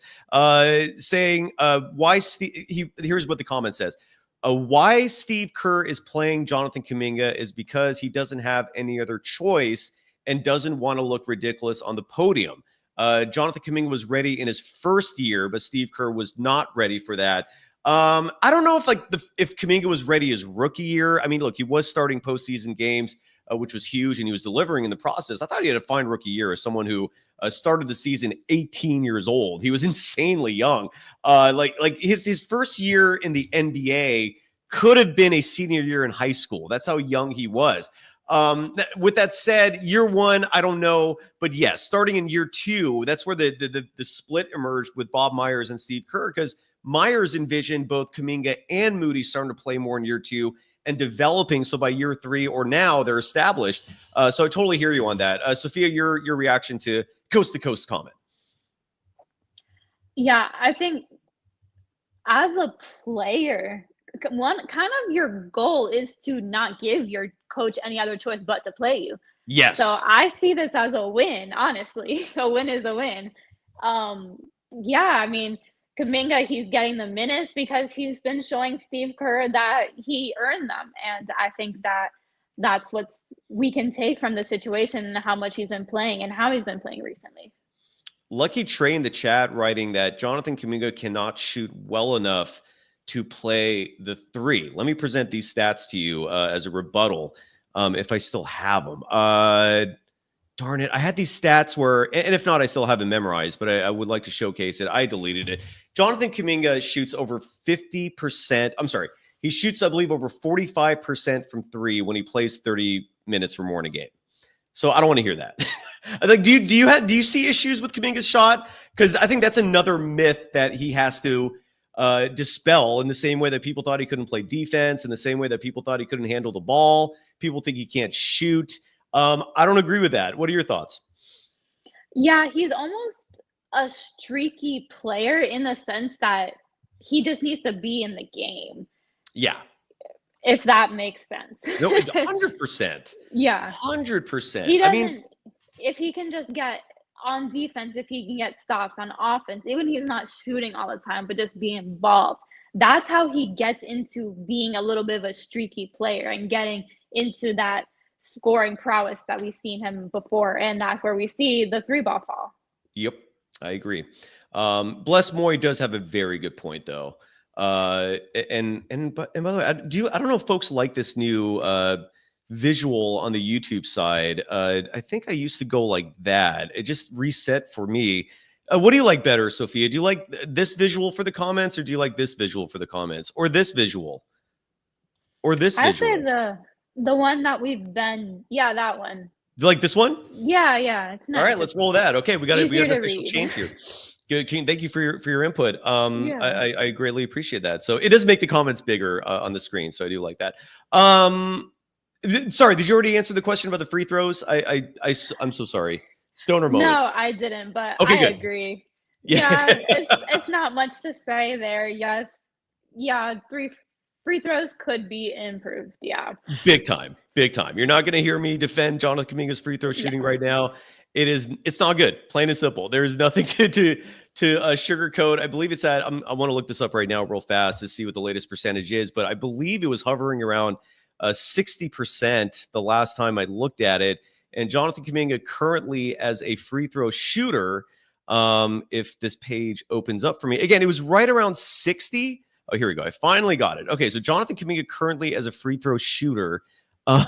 S1: Saying why here's what the comment says. Why Steve Kerr is playing Jonathan Kuminga is because he doesn't have any other choice and doesn't want to look ridiculous on the podium. Jonathan Kuminga was ready in his first year, but Steve Kerr was not ready for that. I don't know if Kuminga was ready his rookie year. I mean, look, he was starting postseason games, which was huge, and he was delivering in the process. I thought he had a fine rookie year as someone who started the season 18 years old. He was insanely young. Like his first year in the NBA could have been a senior year in high school. That's how young he was. With that said, year 1, I don't know, but yes, starting in year 2, that's where the split emerged with Bob Myers and Steve Kerr, because Myers envisioned both Kuminga and Moody starting to play more in year 2 and developing. So by year 3 or now they're established. So I totally hear you on that. Sophia, your reaction to Coast comment.
S5: Yeah, I think as a player, one kind of your goal is to not give your coach any other choice but to play you.
S1: Yes.
S5: So I see this as a win, honestly. A win is a win. Um, yeah, I mean, Kuminga, he's getting the minutes because he's been showing Steve Kerr that he earned them. And I think that that's what we can take from the situation and how much he's been playing and how he's been playing recently.
S1: Lucky Trey in the chat writing that Jonathan Kuminga cannot shoot well enough to play the three. Let me present these stats to you as a rebuttal, if I still have them. Darn it. I had these stats where, and if not, I still have them memorized, but I would like to showcase it. I deleted it. Jonathan Kuminga shoots over 50%. I'm sorry. He shoots, I believe, over 45% from three when he plays 30 minutes or more in a game. So I don't want to hear that. Like, do you see issues with Kuminga's shot? Because I think that's another myth that he has to dispel, in the same way that people thought he couldn't play defense, in the same way that people thought he couldn't handle the ball. People think he can't shoot. I don't agree with that. What are your thoughts?
S5: Yeah, he's almost a streaky player in the sense that he just needs to be in the game,
S1: Yeah.
S5: if that makes sense.
S1: No, 100%.
S5: Yeah.
S1: 100%.
S5: He
S1: I
S5: doesn't,
S1: mean,
S5: if he can just get on defense, if he can get stops on offense, even if he's not shooting all the time, but just being involved, that's how he gets into being a little bit of a streaky player and getting into that scoring prowess that we've seen him before. And that's where we see the three ball fall.
S1: yep, I agree. Bless Moy does have a very good point, though. And by the way, I don't know if folks like this new visual on the YouTube side. I think I used to go like that. It just reset for me. What do you like better, Sophia? Do you like this visual for the comments, or do you like this visual for the comments, or this visual, or this
S5: I
S1: visual?
S5: say the one that we've been, yeah, that one.
S1: Do you like this one?
S5: Yeah, it's nice.
S1: All right, let's roll that. Okay, we got an
S5: Easier to
S1: official
S5: read.
S1: change here. Good. Thank you for your input.
S5: Yeah.
S1: I greatly appreciate that. So it does make the comments bigger on the screen, so I do like that. Sorry, did you already answer the question about the free throws? I'm so sorry. Stoner mode.
S5: No, I didn't, but
S1: Okay,
S5: I
S1: good.
S5: agree.
S1: Yeah.
S5: Yeah, it's not much to say there. Yes. Yeah, 3 free throws could be improved. Yeah.
S1: Big time. You're not going to hear me defend Jonathan Kuminga's free throw shooting right now. It's not good. Plain and simple. There is nothing to sugarcoat. I believe it's at, I want to look this up right now real fast to see what the latest percentage is, but I believe it was hovering around 60% the last time I looked at it. And Jonathan Kuminga currently as a free throw shooter, if this page opens up for me, again, it was right around 60. Oh, here we go. I finally got it. Okay, so Jonathan Kuminga currently as a free throw shooter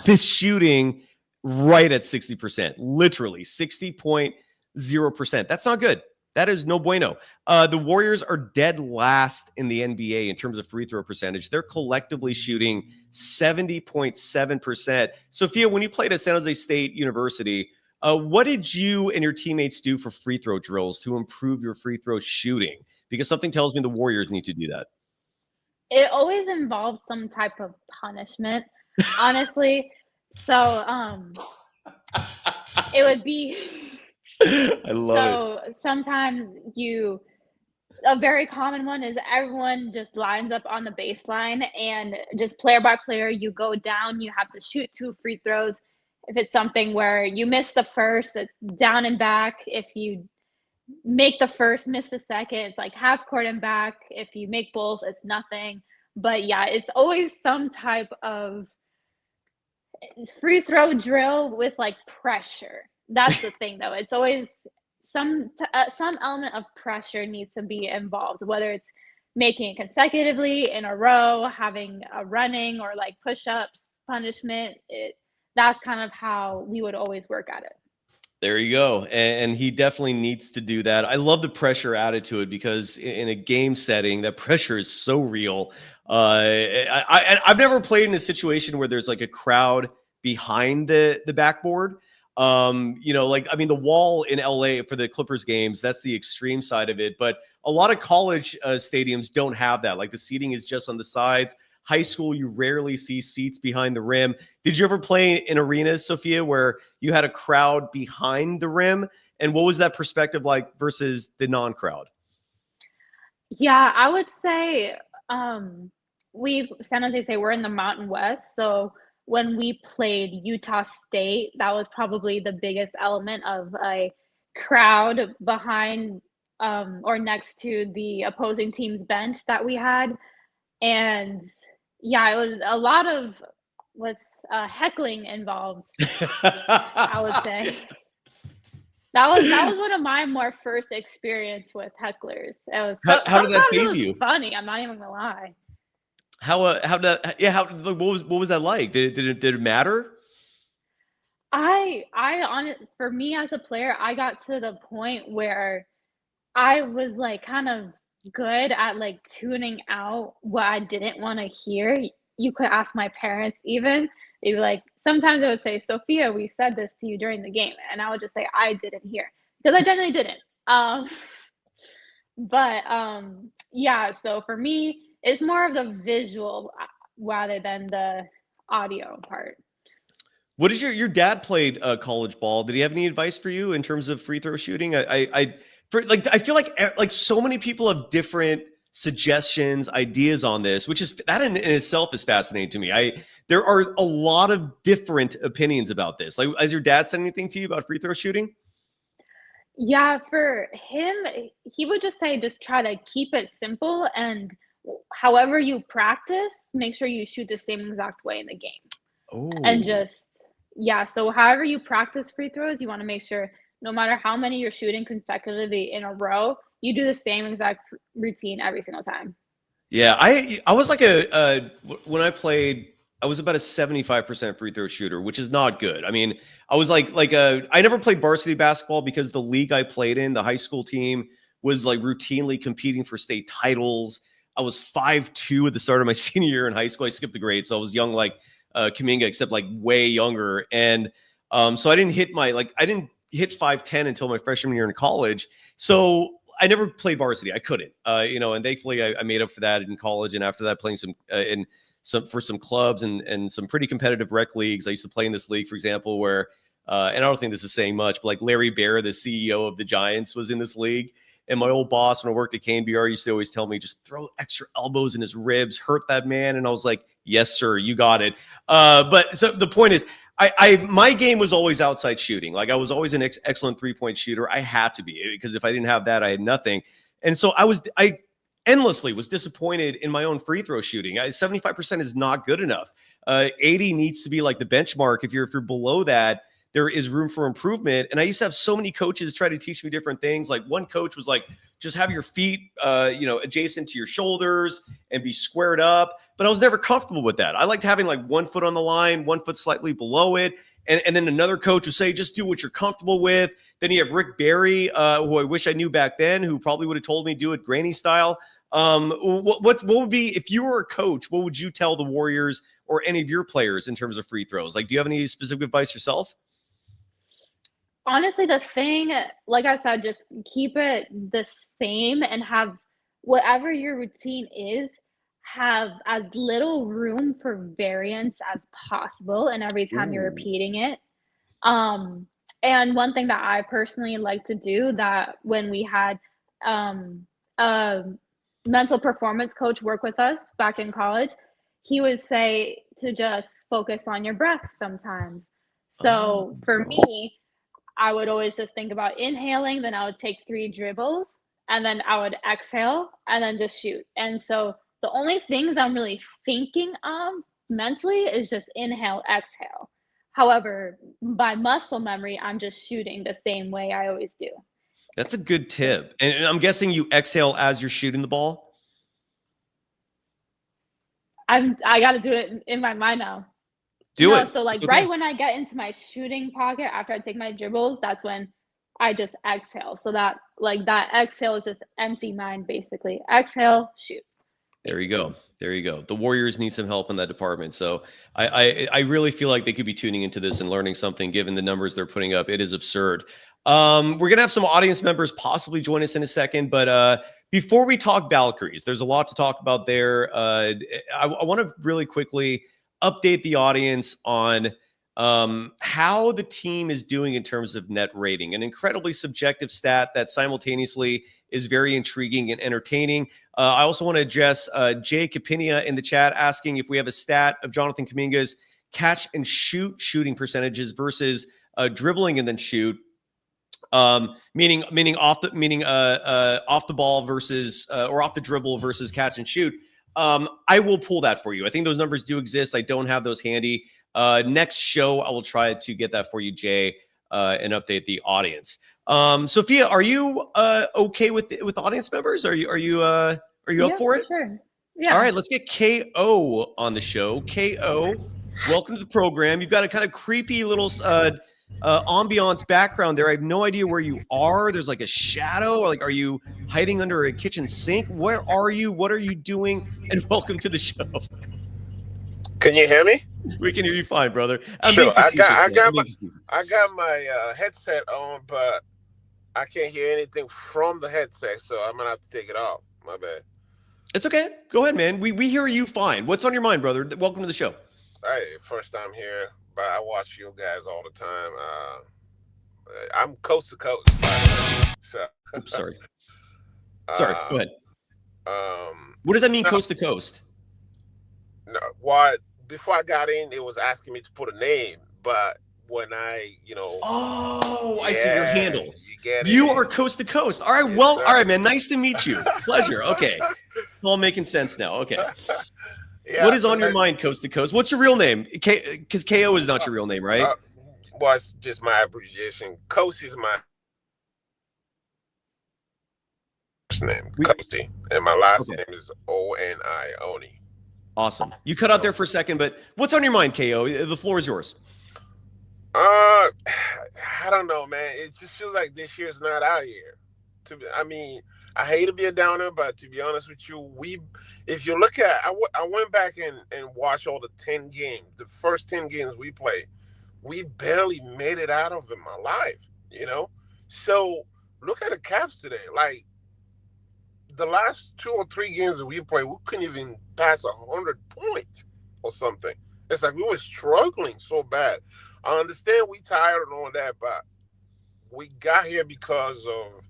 S1: is shooting right at 60%, literally 60.0%. That's not good. That is no bueno. The Warriors are dead last in the NBA in terms of free throw percentage. They're collectively shooting 70.7%. Sophia, when you played at San Jose State University, what did you and your teammates do for free throw drills to improve your free throw shooting? Because something tells me the Warriors need to do that.
S5: It always involves some type of punishment, honestly. So, it would be
S1: I love it.
S5: so sometimes a very common one is everyone just lines up on the baseline and just player by player, you go down, you have to shoot 2 free throws. If it's something where you miss the first, it's down and back. If you make the first, miss the second, it's like half court and back. If you make both, it's nothing. But yeah, it's always some type of free throw drill with like pressure. That's the thing, though. It's always some element of pressure needs to be involved, whether it's making it consecutively in a row, having a running or like push-ups, punishment. That's kind of how we would always work at it.
S1: There you go. And he definitely needs to do that. I love the pressure added to it because in a game setting, that pressure is so real. I've never played in a situation where there's like a crowd behind the backboard. The wall in LA for the Clippers games, that's the extreme side of it. But a lot of college stadiums don't have that. Like the seating is just on the sides. High school, you rarely see seats behind the rim. Did you ever play in arenas, Sophia, where you had a crowd behind the rim? And what was that perspective like versus the non-crowd?
S5: Yeah, I would say San Jose State, we're in the Mountain West, so when we played Utah State, that was probably the biggest element of a crowd behind or next to the opposing team's bench that we had. And yeah, it was a lot of what's heckling involved, I would say. That was one of my more first experience with hecklers. It was
S1: How did that
S5: sometimes it
S1: phase
S5: was
S1: you?
S5: funny. I'm not even gonna lie.
S1: What was that like? Did it matter?
S5: For me as a player, I got to the point where I was like kind of good at like tuning out what I didn't want to hear. You could ask my parents even. They'd be like, sometimes they would say, Sophia, we said this to you during the game. And I would just say, I didn't hear. Because I definitely didn't. But yeah, so for me, it's more of the visual rather than the audio part.
S1: What did your dad played college ball? Did he have any advice for you in terms of free throw shooting? I feel like so many people have different suggestions, ideas on this, which is that in itself is fascinating to me. There are a lot of different opinions about this. Like, has your dad said anything to you about free throw shooting?
S5: Yeah, for him, he would just say, just try to keep it simple and however you practice, make sure you shoot the same exact way in the game. And
S1: Oh,
S5: yeah, so however you practice free throws, you want to make sure no matter how many you're shooting consecutively in a row, you do the same exact routine every single time.
S1: yeah. I was like when I played, I was about a 75% free throw shooter, which is not good. I mean, I was I never played varsity basketball because the league I played in, the high school team, was like routinely competing for state titles. I was 5'2" at the start of my senior year in high school. I skipped the grade, so I was young like Kuminga, except like way younger. And so I didn't hit 5'10" until my freshman year in college. So I never played varsity. I couldn't, and thankfully I made up for that in college. And after that, playing for some clubs and some pretty competitive rec leagues. I used to play in this league, for example, where, and I don't think this is saying much, but like Larry Bear, the CEO of the Giants, was in this league. And my old boss, when I worked at KNBR, used to always tell me, just throw extra elbows in his ribs, hurt that man. And I was like, yes, sir, you got it. But so the point is, my game was always outside shooting. Like I was always an excellent 3-point shooter. I had to be, because if I didn't have that, I had nothing. And so I endlessly was disappointed in my own free throw shooting. 75% is not good enough. 80 needs to be like the benchmark. If you're below that, there is room for improvement. And I used to have so many coaches try to teach me different things. Like one coach was like, just have your feet, adjacent to your shoulders and be squared up. But I was never comfortable with that. I liked having like 1 foot on the line, 1 foot slightly below it. And then another coach would say, just do what you're comfortable with. Then you have Rick Barry, who I wish I knew back then, who probably would have told me do it granny style. What would be, if you were a coach, what would you tell the Warriors or any of your players in terms of free throws? Like, do you have any specific advice yourself?
S5: Honestly, the thing, like I said, just keep it the same and have whatever your routine is, have as little room for variance as possible and every time you're
S1: Ooh.
S5: repeating it. And one thing that I personally like to do, that when we had a mental performance coach work with us back in college, he would say to just focus on your breath sometimes. So for me, I would always just think about inhaling, then I would take 3 dribbles, and then I would exhale, and then just shoot. And so the only things I'm really thinking of mentally is just inhale, exhale. However, by muscle memory, I'm just shooting the same way I always do.
S1: That's a good tip. And I'm guessing you exhale as you're shooting the ball.
S5: I got to do it in my mind now.
S1: Do it.
S5: So like
S1: Okay.
S5: right when I get into my shooting pocket after I take my dribbles, that's when I just exhale. So that exhale is just empty mind, basically. Exhale, shoot.
S1: There you go. There you go. The Warriors need some help in that department. So I really feel like they could be tuning into this and learning something, given the numbers they're putting up. It is absurd. We're gonna have some audience members possibly join us in a second, but before we talk Valkyries, there's a lot to talk about there. I want to really quickly update the audience on how the team is doing in terms of net rating, an incredibly subjective stat that simultaneously is very intriguing and entertaining. I also want to address Jay Capinia in the chat asking if we have a stat of Jonathan Kuminga's catch and shoot shooting percentages versus dribbling and then shoot. Meaning off the ball versus or off the dribble versus catch and shoot. I will pull that for you. I think those numbers do exist. I don't have those handy. Next show, I will try to get that for you, Jay, and update the audience. Sophia, are you okay with audience members? Are you up for it?
S5: Sure. Yeah.
S1: All right, let's get KO on the show. KO, welcome to the program. You've got a kind of creepy little ambiance background there. I have no idea where you are. There's like a shadow. Like, are you hiding under a kitchen sink? Where are you? What are you doing? And welcome to the show.
S8: Can you hear me?
S1: We can hear you fine, brother.
S8: Sure. I got my headset on, but I can't hear anything from the headset, so I'm gonna have to take it off. My bad.
S1: It's okay. Go ahead, man. We hear you fine. What's on your mind, brother? Welcome to the show.
S8: Hey, first time here, but I watch you guys all the time. I'm coast to coast. So.
S1: Oops, sorry. Sorry. Go ahead. What does that mean, coast to coast?
S8: No, what? Before I got in, it was asking me to put a name, but when I,
S1: Oh, I see your handle.
S8: You get it.
S1: You are coast to coast. All right.
S8: Yes,
S1: Well,
S8: sir.
S1: all right, man. Nice to meet you. Pleasure. Okay. It's all making sense now. Okay.
S8: Yeah,
S1: what is on your mind, coast to coast? What's your real name? Because KO is not your real name, right?
S8: Well, it's just my abbreviation. Coast is my first name, Coasty, and my last name is O-N-I, Oni.
S1: Awesome. You cut out there for a second, but what's on your mind, KO? The floor is yours.
S8: I don't know, man. It just feels like this year's not out here. I hate to be a downer, but to be honest with you, if you look at, I went back and watched all the 10 games, the first 10 games we played. We barely made it out of them alive, So look at the Cavs today. Like, the last 2 or 3 games that we played, we couldn't even pass 100 points or something. It's like we were struggling so bad. I understand we tired and all that, but we got here because of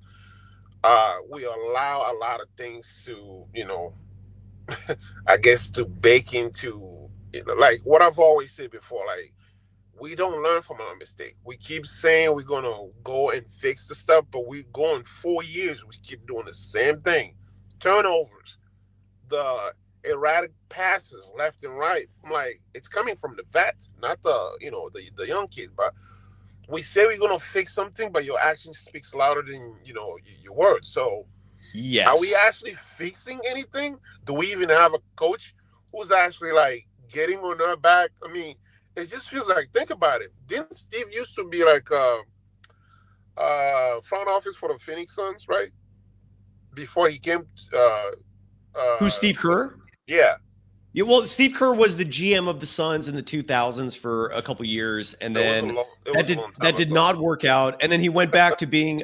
S8: we allow a lot of things to, I guess to bake into, like what I've always said before, like we don't learn from our mistake. We keep saying we're going to go and fix the stuff, but we're going 4 years. We keep doing the same thing. Turnovers, the erratic passes left and right. I'm like, it's coming from the vets, not the young kids. But we say we're going to fix something, but your action speaks louder than, your words. So
S1: yes.
S8: Are we actually fixing anything? Do we even have a coach who's actually like getting on our back? I mean, it just feels like, think about it. Didn't Steve used to be like front office for the Phoenix Suns, right? Before he came
S1: Who's Steve Kerr?
S8: Yeah.
S1: Yeah, well, Steve Kerr was the GM of the Suns in the 2000s for a couple years, and then that did not work out. And then he went back to being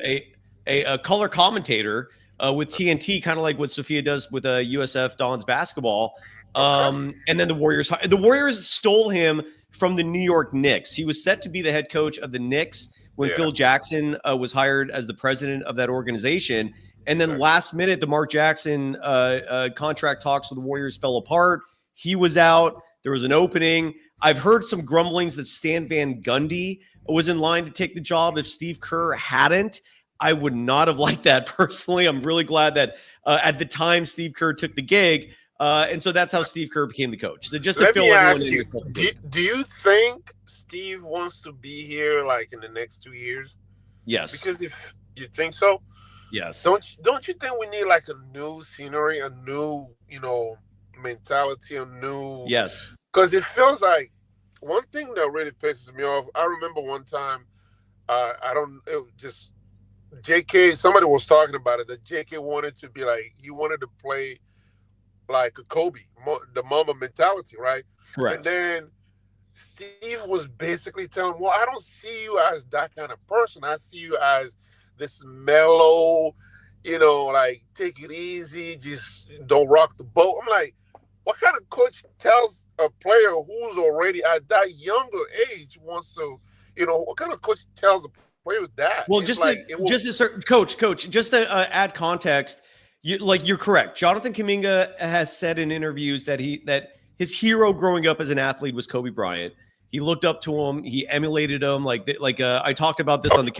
S1: a color commentator with TNT, kind of like what Sophia does with USF Dons basketball. And then the Warriors stole him from the New York Knicks. He was set to be the head coach of the Knicks when Phil Jackson was hired as the president of that organization. And then last minute, the Mark Jackson contract talks with the Warriors fell apart. He was out. There was an opening. I've heard some grumblings that Stan Van Gundy was in line to take the job if Steve Kerr hadn't. I would not have liked that personally. I'm really glad that at the time Steve Kerr took the gig. And so that's how Steve Kerr became the coach. So just to fill everyone in.
S8: Do you think Steve wants to be here like in the next 2 years?
S1: Yes.
S8: Because if you think so,
S1: yes.
S8: Don't you think we need like a new scenery, a new, mentality, a new because it feels like one thing that really pisses me off. I remember one time, it was just JK, somebody was talking about it, that JK wanted to be like, he wanted to play like a Kobe, the Mamba mentality, right?
S1: Correct.
S8: And then Steve was basically telling him, well, I don't see you as that kind of person. I see you as this mellow, like take it easy, just don't rock the boat. I'm like, what kind of coach tells a player who's already at that younger age wants to, what kind of coach tells a player that?
S1: Well, just to add context, you're correct. Jonathan Kuminga has said in interviews that his hero growing up as an athlete was Kobe Bryant. He looked up to him. He emulated him. I talked about this on the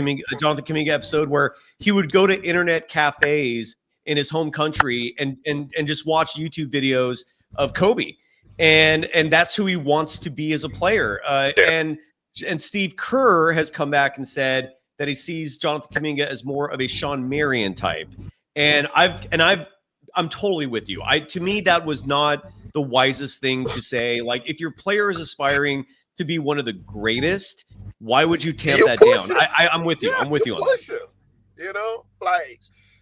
S1: Jonathan Kuminga episode, where he would go to internet cafes in his home country and just watch YouTube videos of Kobe, and that's who he wants to be as a player. And Steve Kerr has come back and said that he sees Jonathan Kuminga as more of a Sean Marion type, and I'm totally with you. To me, that was not the wisest thing to say. Like, if your player is aspiring to be one of the greatest, why would you tamp that down? I'm with you. I'm with you on that.
S8: You know, like.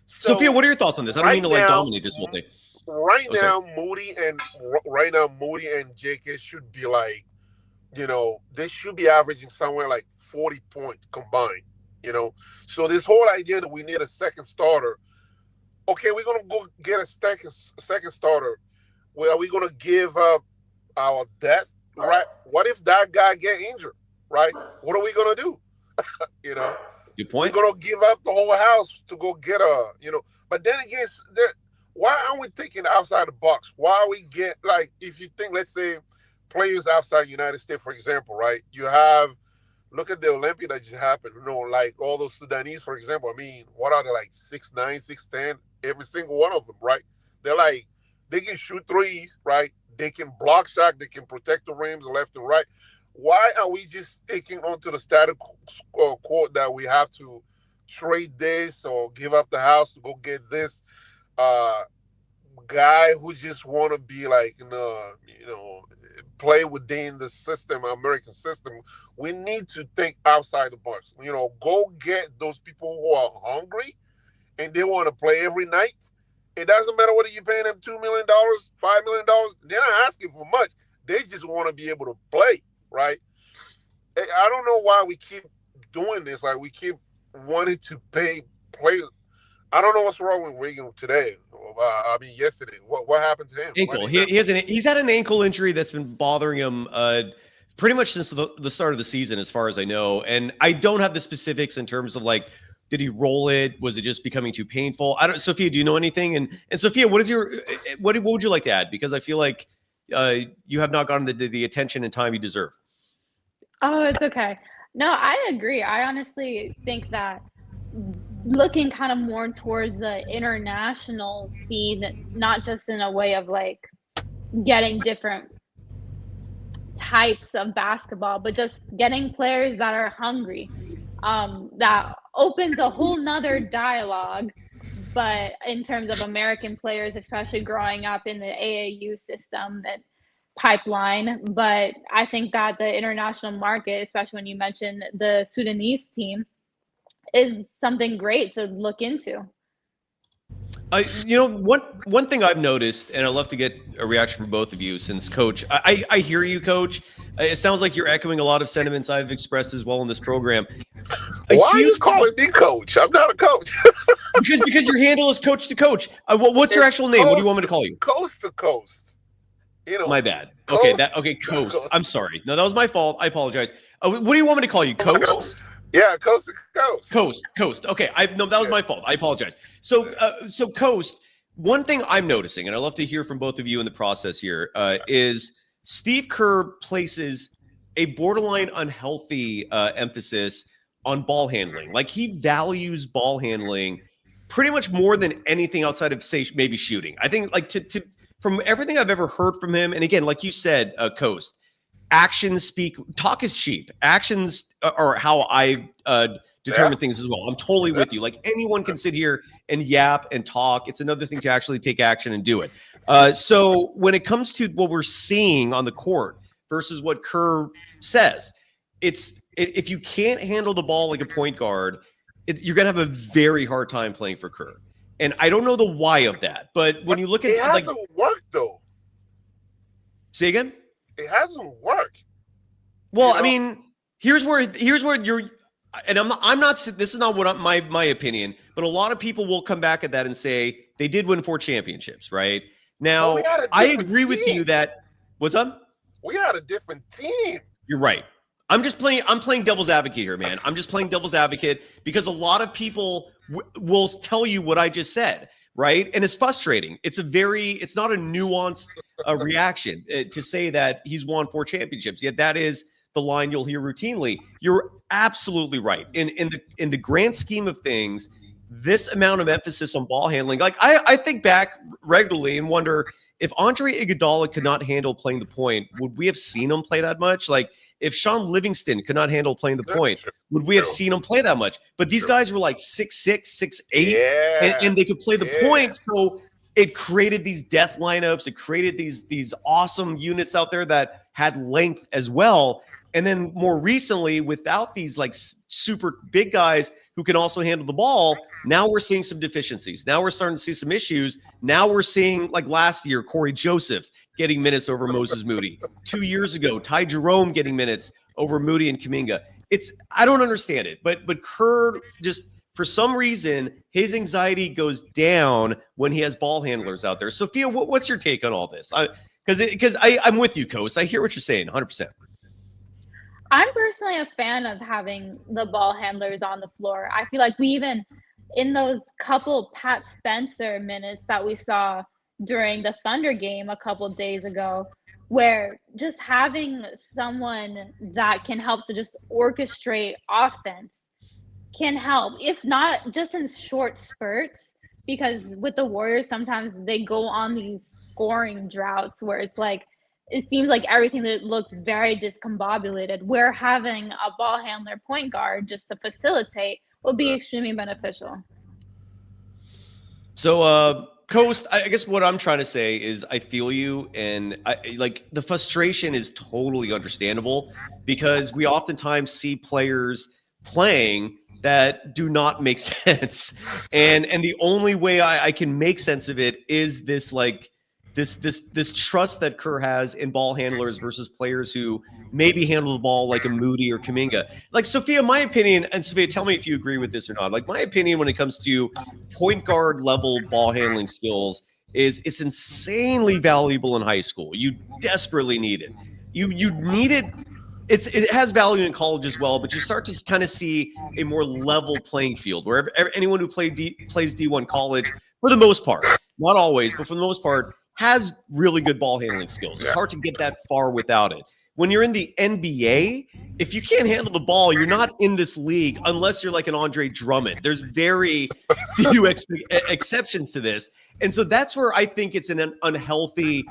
S1: So, Sophia, what are your thoughts on this? I don't mean to dominate this whole thing.
S8: Right now, Moody and JK should be like, you know, they should be averaging somewhere like 40 points combined. You know, so this whole idea that we need a second starter. Okay, we're gonna go get a second starter. Well, are we gonna give up our depth? Right? What if that guy get injured? Right? What are we gonna do? You know.
S1: Good point.
S8: We're gonna give up the whole house to go get but then again, why aren't we thinking outside the box? Why are we if you think, let's say, players outside the United States, for example, right? Look at the Olympia that just happened, like all those Sudanese, for example. I mean, what are they, like 6'9", 6'10", every single one of them, right? They're like, they can shoot threes, right? They can block shot, they can protect the rims left and right. Why are we just sticking onto the status quo that we have to trade this or give up the house to go get this guy who just want to be like, play within the system, American system? We need to think outside the box. Go get those people who are hungry and they want to play every night. It doesn't matter whether you're paying them $2 million, $5 million. They're not asking for much. They just want to be able to play. Right? I don't know why we keep doing this. Like, we keep wanting to pay players. I don't know what's wrong with Reagan today. Yesterday. What happened to him?
S1: Ankle. He's had an ankle injury that's been bothering him pretty much since the start of the season, as far as I know. And I don't have the specifics in terms of, like, did he roll it? Was it just becoming too painful? Sophia, do you know anything? And Sophia, what would you like to add? Because I feel like you have not gotten the attention and time you deserve.
S5: Oh, it's okay. No, I agree. I honestly think that looking kind of more towards the international scene, not just in a way of like getting different types of basketball, but just getting players that are hungry, that opens a whole nother dialogue. But in terms of American players, especially growing up in the AAU system, that pipeline. But I think that the international market, especially when you mentioned the Sudanese team, is something great to look into.
S1: One thing I've noticed, and I'd love to get a reaction from both of you, since Coach, I hear you, Coach. It sounds like you're echoing a lot of sentiments I've expressed as well in this program.
S8: Why are you calling me Coach? I'm not a coach.
S1: because your handle is Coach to Coach. What's your actual name? What do you want me to call you?
S8: Coast to Coast.
S1: My bad. Coast. I'm sorry. No, that was my fault. I apologize. What do you want me to call you? Coast?
S8: Yeah, Coast to Coast.
S1: Coast. Okay. That was my fault. I apologize. So Coast, one thing I'm noticing, and I'd love to hear from both of you in the process here, is Steve Kerr places a borderline unhealthy emphasis on ball handling. Like, he values ball handling pretty much more than anything outside of, say, maybe shooting. I think, like, from everything I've ever heard from him, and again, like you said, Coast, actions speak. Talk is cheap. Actions are how I determine things as well. I'm totally with you. Like, anyone can sit here and yap and talk. It's another thing to actually take action and do it. So when it comes to what we're seeing on the court versus what Kerr says, if you can't handle the ball like a point guard, you're going to have a very hard time playing for Kerr. And I don't know the why of that, but when you look at
S8: it, hasn't worked though.
S1: Say again?
S8: It hasn't worked.
S1: Well, I mean, here's where you're, and I'm not. This is not what my opinion, but a lot of people will come back at that and say they did win 4 championships, right? Now, I agree with you that what's up?
S8: We had a different team.
S1: You're right. I'm playing devil's advocate here, man. I'm just playing devil's advocate because a lot of people will tell you what I just said, right? And it's frustrating. It's not a nuanced reaction to say that he's won 4 championships. Yet that is the line you'll hear routinely. You're absolutely right. In the grand scheme of things, this amount of emphasis on ball handling, like I think back regularly and wonder if Andre Iguodala could not handle playing the point, would we have seen him play that much? Like if Sean Livingston could not handle playing the point, would we have seen him play that much? But these guys were like 6'6", 6'8", and they could play the point. So it created these death lineups. It created these awesome units out there that had length as well. And then more recently, without these like super big guys who can also handle the ball, now we're seeing some deficiencies. Now we're starting to see some issues. Now we're seeing, like last year, Corey Joseph getting minutes over Moses Moody. 2 years ago, Ty Jerome getting minutes over Moody and Kuminga. I don't understand it, but Kerr just, for some reason, his anxiety goes down when he has ball handlers out there. Sophia, what's your take on all this? Because I'm with you, Coast. I hear what you're saying, 100%.
S5: I'm personally a fan of having the ball handlers on the floor. I feel like we even, in those couple Pat Spencer minutes that we saw during the Thunder game a couple days ago, where just having someone that can help to just orchestrate offense can help, if not just in short spurts, because with the Warriors, sometimes they go on these scoring droughts where it's like, it seems like everything that looks very discombobulated, where having a ball handler point guard just to facilitate will be extremely beneficial.
S1: So, Coast, I guess what I'm trying to say is I feel you, and like the frustration is totally understandable because we oftentimes see players playing that do not make sense, and the only way I can make sense of it is this like this trust that Kerr has in ball handlers versus players who maybe handle the ball like a Moody or Kuminga. Like Sophia, my opinion, and Sophia, tell me if you agree with this or not. Like my opinion when it comes to point guard level ball handling skills is it's insanely valuable in high school. You desperately need it. You need it. It has value in college as well, but you start to kind of see a more level playing field where anyone who plays D1 college, for the most part, not always, but for the most part, has really good ball handling skills. It's hard to get that far without it. When you're in the NBA, if you can't handle the ball, you're not in this league unless you're like an Andre Drummond. There's very few exceptions to this. And so that's where I think it's an unhealthy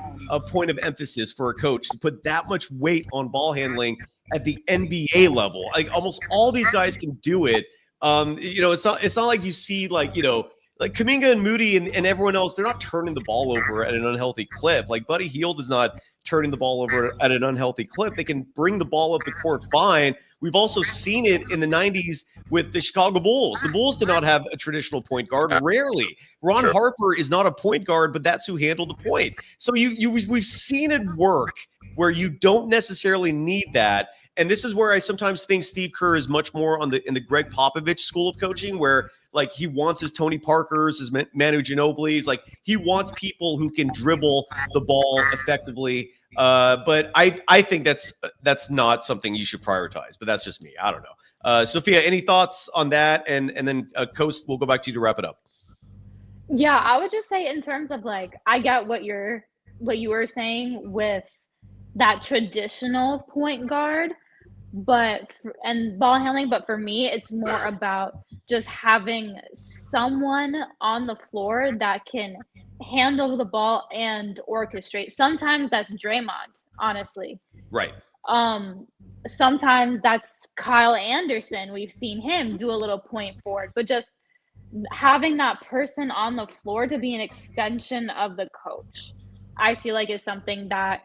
S1: point of emphasis for a coach to put that much weight on ball handling at the NBA level. Like almost all these guys can do it. It's not like you see like Kuminga and Moody and everyone else, they're not turning the ball over at an unhealthy clip. Like Buddy Hield is not turning the ball over at an unhealthy clip. They can bring the ball up the court fine. We've also seen it in the 90s with the Chicago Bulls. The Bulls did not have a traditional point guard, rarely. Ron Harper is not a point guard, but that's who handled the point. So we've seen it work where you don't necessarily need that. And this is where I sometimes think Steve Kerr is much more in the Greg Popovich school of coaching, where like he wants his Tony Parkers, his Manu Ginobili's, like he wants people who can dribble the ball effectively. But I think that's not something you should prioritize. But that's just me. I don't know. Sophia, any thoughts on that? And then Coast, we'll go back to you to wrap it up.
S5: Yeah, I would just say in terms of like, I get what you were saying with that traditional point guard, and ball handling, but for me, it's more about just having someone on the floor that can handle the ball and orchestrate. Sometimes that's Draymond, honestly.
S1: Right.
S5: Sometimes that's Kyle Anderson. We've seen him do a little point forward, but just having that person on the floor to be an extension of the coach, I feel like is something that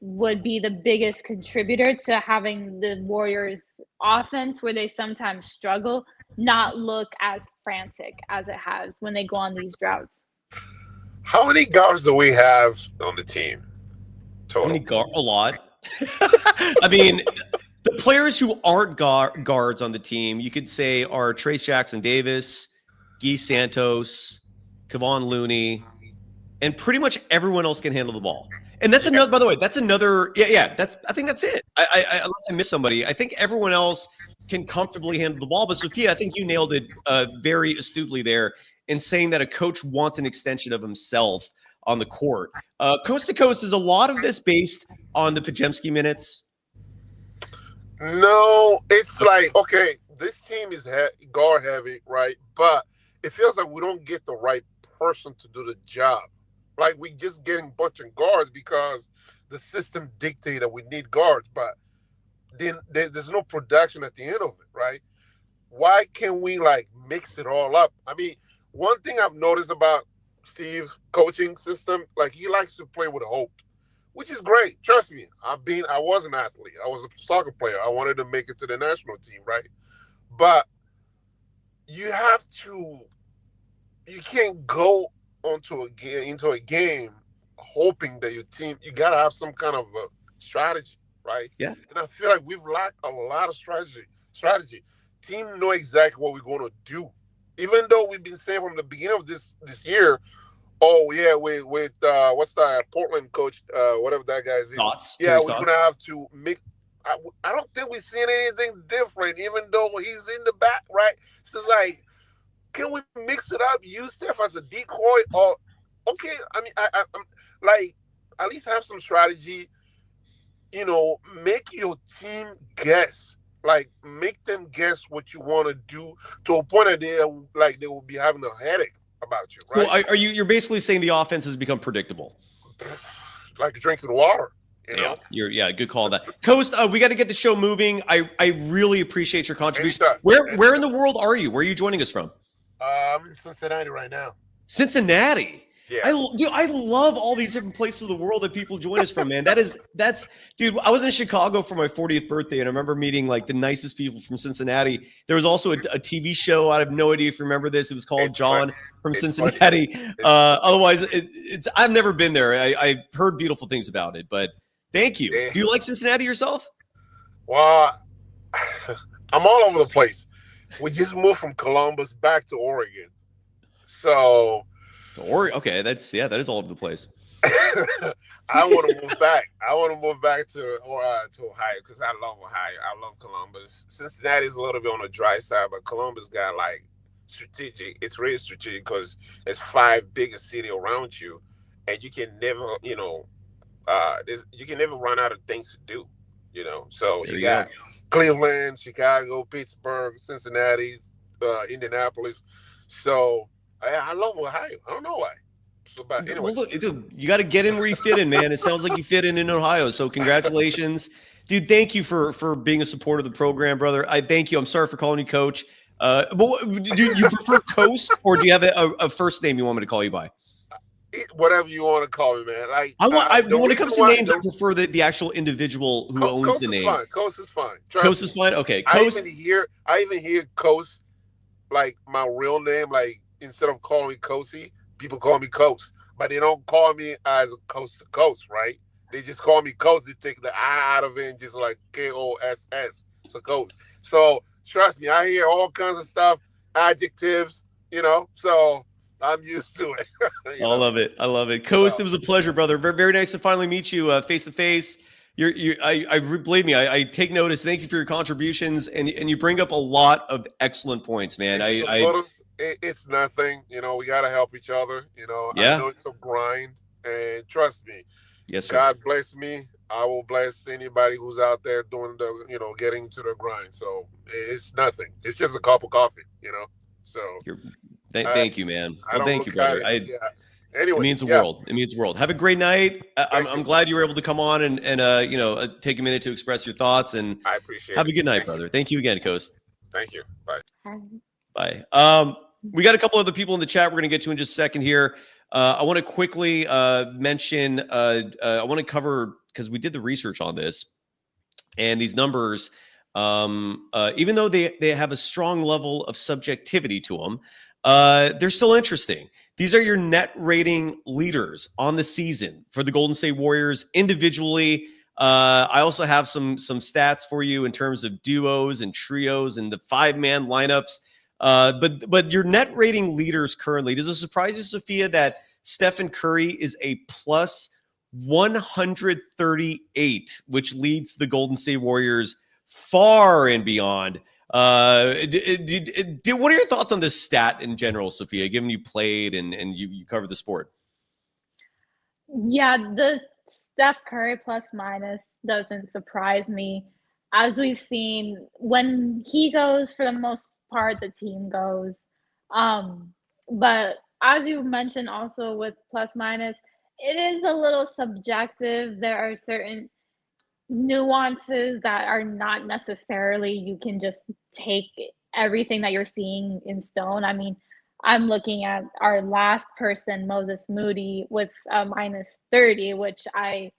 S5: would be the biggest contributor to having the Warriors offense, where they sometimes struggle, not look as frantic as it has when they go on these droughts.
S8: How many guards do we have on the team total?
S1: A lot. I mean, the players who aren't guards on the team, you could say, are Trace Jackson Davis, Guy Santos, Kevon Looney, and pretty much everyone else can handle the ball. And that's another, by the way, that's another, I think that's it. Unless I miss somebody, I think everyone else can comfortably handle the ball. But Sophia, I think you nailed it very astutely there in saying that a coach wants an extension of himself on the court. Coast to Coast, is a lot of this based on the Podziemski minutes?
S8: No, it's like, okay, this team is guard heavy, right? But it feels like we don't get the right person to do the job. Like we just getting a bunch of guards because the system dictated we need guards, but then there's no production at the end of it, right? Why can't we like mix it all up? I mean, one thing I've noticed about Steve's coaching system, like he likes to play with hope, which is great. Trust me, I was an athlete. I was a soccer player. I wanted to make it to the national team, right? But you can't go into a game hoping that your team, you got to have some kind of a strategy, right?
S1: Yeah.
S8: And I feel like we've lacked a lot of strategy. Team know exactly what we're going to do. Even though we've been saying from the beginning of this year, oh yeah, with what's the Portland coach, whatever that guy's name. Yeah, we're gonna have to make. I don't think we're seeing anything different, even though he's in the back, right? So like, can we mix it up? Use Steph as a decoy, or okay? I mean, I'm like, at least have some strategy. You know, make your team guess. Like, make them guess what you want to do to a point that they will be having a headache about you, right?
S1: Well, you're basically saying the offense has become predictable,
S8: like drinking water. You know?
S1: Good call on that. Coast, we got to get the show moving. I really appreciate your contribution.
S8: Anytime.
S1: Where in the world are you? Where are you joining us from?
S8: I'm in Cincinnati right now.
S1: Cincinnati.
S8: Yeah.
S1: I love all these different places of the world that people join us from, man. That's dude. I was in Chicago for my 40th birthday, and I remember meeting like the nicest people from Cincinnati. There was also a TV show. I have no idea if you remember this. It was called John from Cincinnati. Otherwise, it's I've never been there. I've heard beautiful things about it, but thank you.
S8: Yeah.
S1: Do you like Cincinnati yourself?
S8: Well, I'm all over the place. We just moved from Columbus back to Oregon, so.
S1: Okay, that is all over the place.
S8: I want to move back. I want to move back to Ohio because I love Ohio. I love Columbus. Cincinnati is a little bit on the dry side, but Columbus got like strategic. It's really strategic because there's 5 biggest cities around you, and you can never, you can never run out of things to do. You know, so you got Cleveland, Chicago, Pittsburgh, Cincinnati, Indianapolis. So. I love Ohio. I don't know why. So, but anyway.
S1: Well, look, dude, you got to get in where you fit in, man. It sounds like you fit in Ohio. So congratulations. Dude, thank you for being a supporter of the program, brother. I thank you. I'm sorry for calling you coach. But do you prefer Coast, or do you have a first name you want me to call you by?
S8: Whatever you want to call me, man.
S1: When it comes to names, I prefer the actual individual who owns the name.
S8: Coast is fine.
S1: Coast is fine? Okay.
S8: Coast. I even hear Coast, like my real name, like, instead of calling me Coasy, people call me Coast. But they don't call me as a coast to coast, right? They just call me Coast. They take the I out of it and just like Koss. So Coast. So trust me, I hear all kinds of stuff, adjectives, so I'm used to it.
S1: I love it. Coast, it was a pleasure, brother. Very, very nice to finally meet you face to face. Believe me, I take notice. Thank you for your contributions, and you bring up a lot of excellent points, man.
S8: It's nothing, we got to help each other.
S1: Yeah.
S8: I know it's a grind, and trust me.
S1: Yes, sir.
S8: God bless me. I will bless anybody who's out there doing the, getting to the grind. So it's nothing. It's just a cup of coffee, So
S1: thank you, man. Well, thank you, brother.
S8: Anyway,
S1: it means the world. It means the world. Have a great night. I'm glad you were able to come on and take a minute to express your thoughts. And
S8: I appreciate it.
S1: Have a good night, brother. Thank you again, Coast.
S8: Thank you. Bye.
S1: Bye. We got a couple other people in the chat we're going to get to in just a second here. I want to quickly mention, I want to cover, because we did the research on this, and these numbers, even though they have a strong level of subjectivity to them, they're still interesting. These are your net rating leaders on the season for the Golden State Warriors individually. I also have some stats for you in terms of duos and trios and the 5-man lineups. But your net rating leaders currently, does it surprise you, Sophia, that Stephen Curry is a plus 138, which leads the Golden State Warriors far and beyond? What are your thoughts on this stat in general, Sophia, given you played and you covered the sport?
S5: Yeah, the Steph Curry plus minus doesn't surprise me. as we've seen, when he goes, for the most part, the team goes. But as you mentioned also with plus minus, it is a little subjective. There are certain nuances that are not necessarily you can just take everything that you're seeing in stone. I mean, I'm looking at our last person, Moses Moody, with a minus 30, which I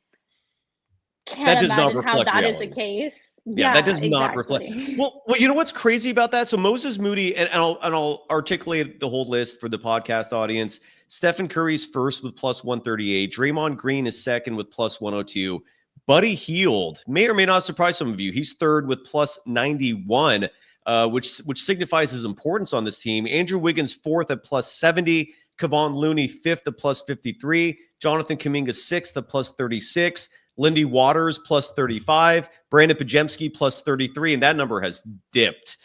S1: That
S5: can't
S1: does not
S5: imagine how
S1: reflect
S5: that is the
S1: reality.
S5: case.
S1: Yeah, that
S5: Yeah,
S1: does not reflect.
S5: exactly.
S1: Well, you know what's crazy about that? So Moses Moody, and I'll articulate the whole list for the podcast audience. Stephen Curry's first with plus 138. Draymond Green is second with plus 102. Buddy Hield may or may not surprise some of you. He's third with plus 91, which signifies his importance on this team. Andrew Wiggins fourth at plus 70. Kevon Looney fifth at plus 53. Jonathan Kuminga sixth at plus 36. Lindy Waters plus 35, Brandon Pajemski plus 33, and that number has dipped.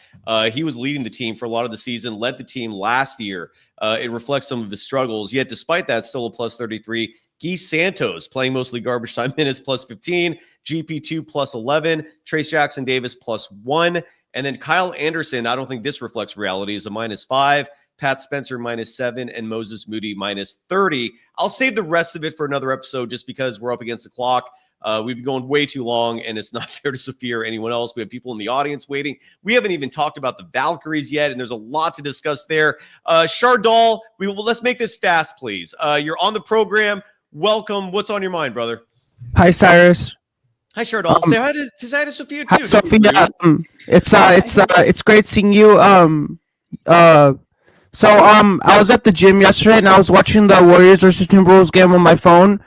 S1: He was leading the team for a lot of the season, led the team last year. It reflects some of his struggles, yet despite that, still a plus 33. Guy Santos playing mostly garbage time minutes plus 15, GP2 plus 11, Trace Jackson Davis plus 1, and then Kyle Anderson, I don't think this reflects reality, is a minus 5. Pat Spencer minus 7, and Moses Moody minus 30. I'll save the rest of it for another episode just because we're up against the clock. We've been going way too long, and it's not fair to Sophia or anyone else. We have people in the audience waiting. We haven't even talked about the Valkyries yet, and there's a lot to discuss there. Shardal, let's make this fast, please. You're on the program. Welcome. What's on your mind, brother?
S9: Hi, Cyrus.
S1: Hi, Shardal. Say hi to Sophia too.
S9: Hi, Sophia. It's great seeing you. I was at the gym yesterday and I was watching the Warriors versus Timberwolves game on my phone.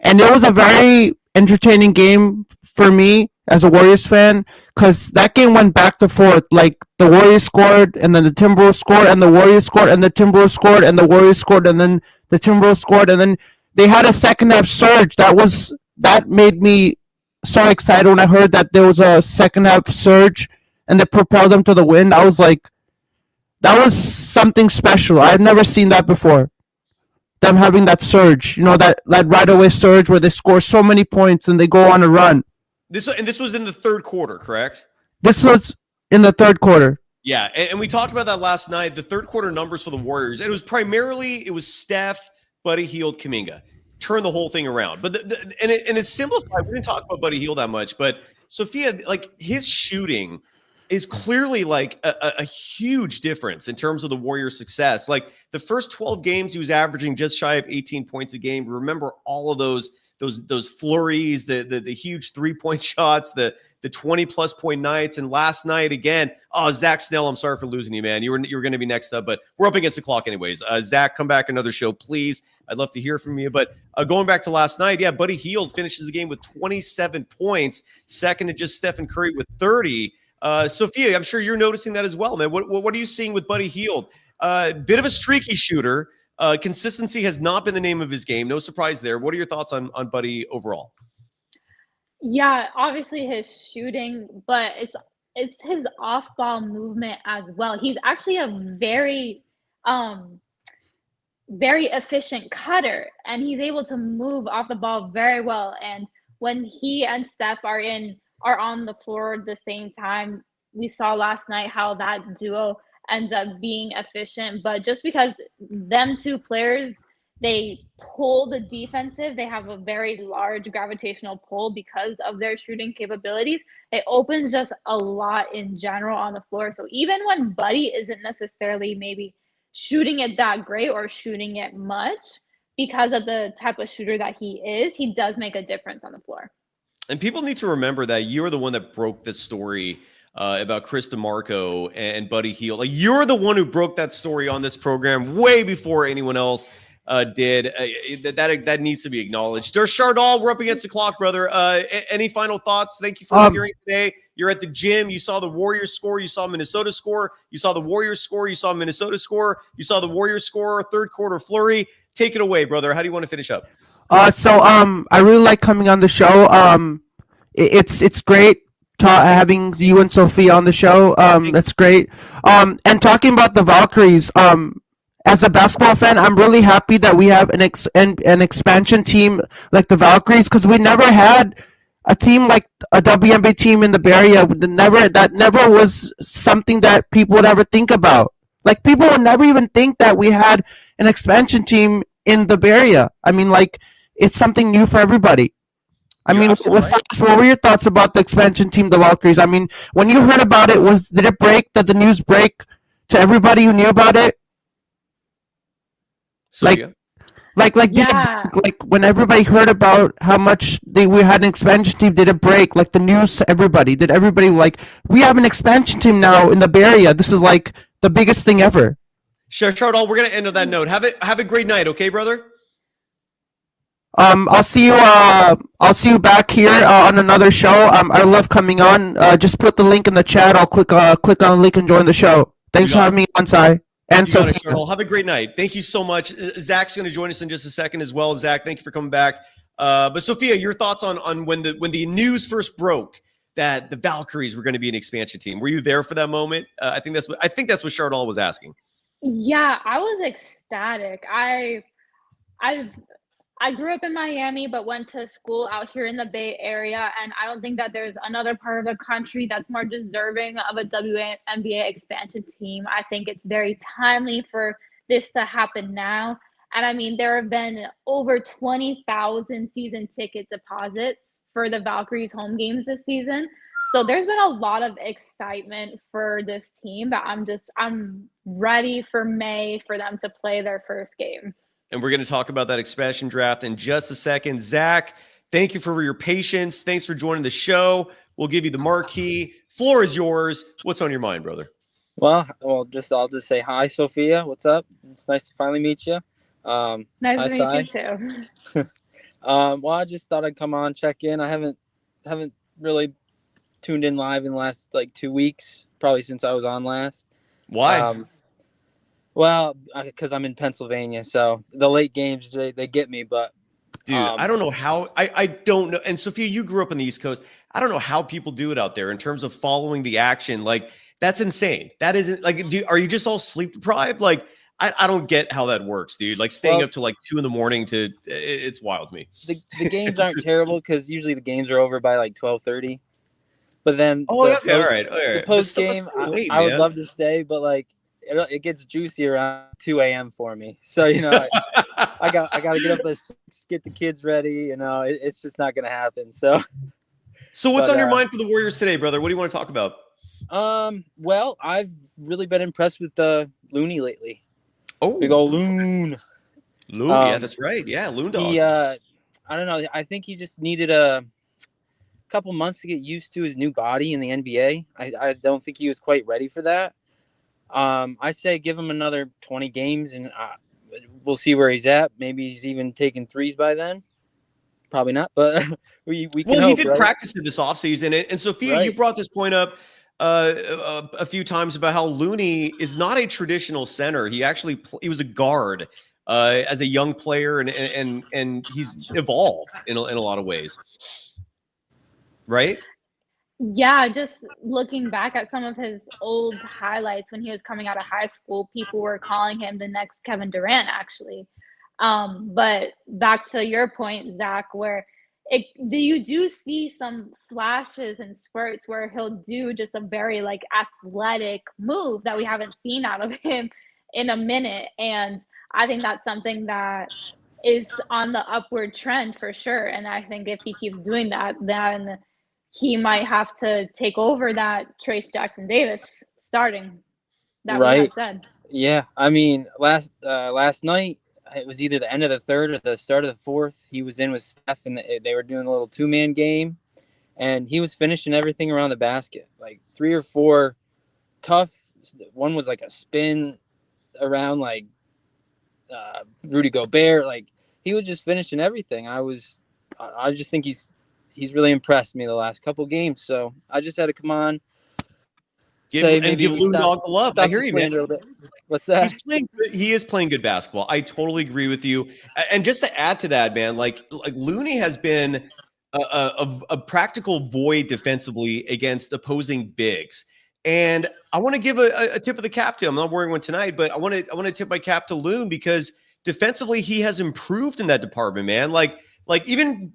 S9: And it was a very entertaining game for me as a Warriors fan because that game went back to forth. Like the Warriors scored and then the Timberwolves scored and the Warriors scored and the Timberwolves scored and the Warriors scored and then the Timberwolves scored and then they had a second half surge. That made me so excited when I heard that there was a second half surge and that propelled them to the win. I was like, that was something special. I've never seen that before. Them having that surge, that right away surge where they score so many points and they go on a run.
S1: This was in the third quarter, correct?
S9: This was in the third quarter.
S1: Yeah, and we talked about that last night. The third quarter numbers for the Warriors. It was Steph, Buddy Hield, Kuminga. Turn the whole thing around. But it's simplified. We didn't talk about Buddy Hield that much, but Sophia, like his shooting is clearly like a huge difference in terms of the Warriors' success. Like the first 12 games, he was averaging just shy of 18 points a game. Remember all of those flurries, the huge 3-point shots, the 20+ point nights, and last night again. Oh, Zach Snell, I'm sorry for losing you, man. You were going to be next up, but we're up against the clock anyways. Zach, come back another show, please. I'd love to hear from you. But going back to last night, yeah, Buddy Hield finishes the game with 27 points, second to just Stephen Curry with 30. Sophia, I'm sure you're noticing that as well, man. What are you seeing with Buddy Hield? Bit of a streaky shooter. Consistency has not been the name of his game. No surprise there. What are your thoughts on Buddy overall?
S5: Yeah, obviously his shooting, but it's his off-ball movement as well. He's actually a very very efficient cutter, and he's able to move off the ball very well. And when he and Steph are on the floor at the same time, we saw last night how that duo ends up being efficient. But just because them two players, they pull the defensive, they have a very large gravitational pull because of their shooting capabilities. It opens just a lot in general on the floor. So even when Buddy isn't necessarily maybe shooting it that great or shooting it much, because of the type of shooter that he does make a difference on the floor.
S1: And people need to remember that you're the one that broke the story about Chris DeMarco and Buddy Hield. Like, you're the one who broke that story on this program way before anyone else did. That needs to be acknowledged. Shardal, we're up against the clock, brother. Any final thoughts? Thank you for appearing today. You're at the gym. You saw the Warriors score. You saw Minnesota score. You saw the Warriors score. You saw Minnesota score. You saw the Warriors score. Third quarter flurry. Take it away, brother. How do you want to finish up?
S9: I really like coming on the show. It's great having you and Sophia on the show. That's great. And talking about the Valkyries, as a basketball fan, I'm really happy that we have an expansion team like the Valkyries, because we never had a team like a WNBA team in the Bay Area that never was something that people would ever think about. Like, people would never even think that we had an expansion team in the Bay Area. I mean, like, it's something new for everybody. I mean, what were your thoughts about the expansion team, the Valkyries? I mean, when you heard about it, did it break? Did the news break to everybody who knew about it?
S1: So, yeah.
S9: Like when everybody heard about how much we had an expansion team, did it break like the news to everybody? Did everybody like, we have an expansion team now in the Bay Area? This is like the biggest thing ever.
S1: Sure, Chardal, we're gonna end on that note. Have a great night, okay, brother?
S9: I'll see you back here on another show. I love coming on. Just put the link in the chat. I'll click on the link and join the show. Thanks for having me on, Sai. And so,
S1: have a great night. Thank you so much. Zach's going to join us in just a second as well. Zach, thank you for coming back. But Sophia, your thoughts on when the news first broke that the Valkyries were going to be an expansion team? Were you there for that moment? I think that's what Chardal was asking.
S5: Yeah, I was ecstatic. I grew up in Miami, but went to school out here in the Bay Area, and I don't think that there's another part of the country that's more deserving of a WNBA expansion team. I think it's very timely for this to happen now. And I mean, there have been over 20,000 season ticket deposits for the Valkyries home games this season. So there's been a lot of excitement for this team that I'm ready for May for them to play their first game.
S1: And we're going to talk about that expansion draft in just a second. Zach, thank you for your patience. Thanks for joining the show. We'll give you the marquee. Floor is yours. What's on your mind, brother?
S10: Well, I'll just say hi, Sophia. What's up? It's nice to finally meet you.
S5: Nice to meet you too.
S10: Well, I just thought I'd come on, check in. I haven't really tuned in live in the last 2 weeks, probably since I was on last.
S1: Why?
S10: Well, because I'm in Pennsylvania, so the late games they get me. But
S1: dude, I don't know how. I don't know. And Sophia, you grew up on the East Coast. I don't know how people do it out there in terms of following the action. Like, that's insane. That isn't like. Are you just all sleep deprived? Like, I don't get how that works, dude. Like, staying up to 2 a.m. it's wild to me.
S10: The games aren't terrible because usually the games are over by 12:30. But then
S1: all right.
S10: The post game, I would love to stay, but it gets juicy around 2 a.m. for me. So, I got to get up at 6, get the kids ready. It's just not going to happen. So
S1: what's on your mind for the Warriors today, brother? What do you want to talk about?
S10: Well, I've really been impressed with Looney lately.
S1: Oh,
S10: big old Loon.
S1: Yeah, that's right. Yeah, Loon dog.
S10: I don't know. I think he just needed a couple months to get used to his new body in the NBA. I don't think he was quite ready for that. I say give him another 20 games and we'll see where he's at. Maybe he's even taking threes by then. Probably not, but we can hope,
S1: he did
S10: right?
S1: practice it this offseason. And Sophia, you brought this point up a few times about how Looney is not a traditional center. He actually he was a guard as a young player, and he's evolved in a lot of ways. Right?
S5: Yeah, just looking back at some of his old highlights when he was coming out of high school, people were calling him the next Kevin Durant, actually. But back to your point, Zach, where you do see some flashes and spurts where he'll do just a very athletic move that we haven't seen out of him in a minute. And I think that's something that is on the upward trend for sure. And I think if he keeps doing that, then he might have to take over that Trace Jackson Davis starting that we had said.
S10: Yeah, I mean, last night, it was either the end of the third or the start of the fourth. He was in with Steph, and they were doing a little two-man game, and he was finishing everything around the basket, 3 or 4 tough. One was a spin around Rudy Gobert. He was just finishing everything. I just think he's really impressed me the last couple games. So I just had to come on.
S1: Give Loon Dog the love. I hear you, man.
S10: What's that?
S1: He is playing good basketball. I totally agree with you. And just to add to that, man, Looney has been a practical void defensively against opposing bigs. And I want to give a tip of the cap to him. I'm not wearing one tonight, but I want to tip my cap to Loon because defensively he has improved in that department, man. Like even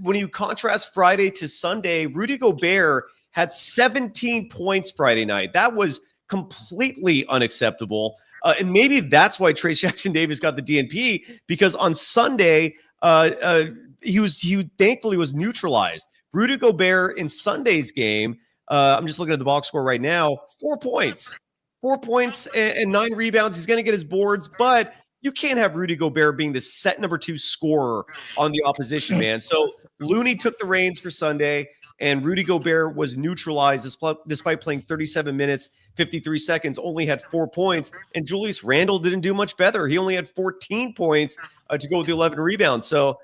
S1: when you contrast Friday to Sunday, Rudy Gobert had 17 points Friday night. That was completely unacceptable. And maybe that's why Trace Jackson Davis got the DNP, because on Sunday, he thankfully was neutralized. Rudy Gobert in Sunday's game, I'm just looking at the box score right now, 4 points. 4 points and 9 rebounds. He's going to get his boards, but you can't have Rudy Gobert being the set number 2 scorer on the opposition, man. So Looney took the reins for Sunday, and Rudy Gobert was neutralized despite playing 37 minutes, 53 seconds, only had 4 points. And Julius Randle didn't do much better. He only had 14 points to go with the 11 rebounds. So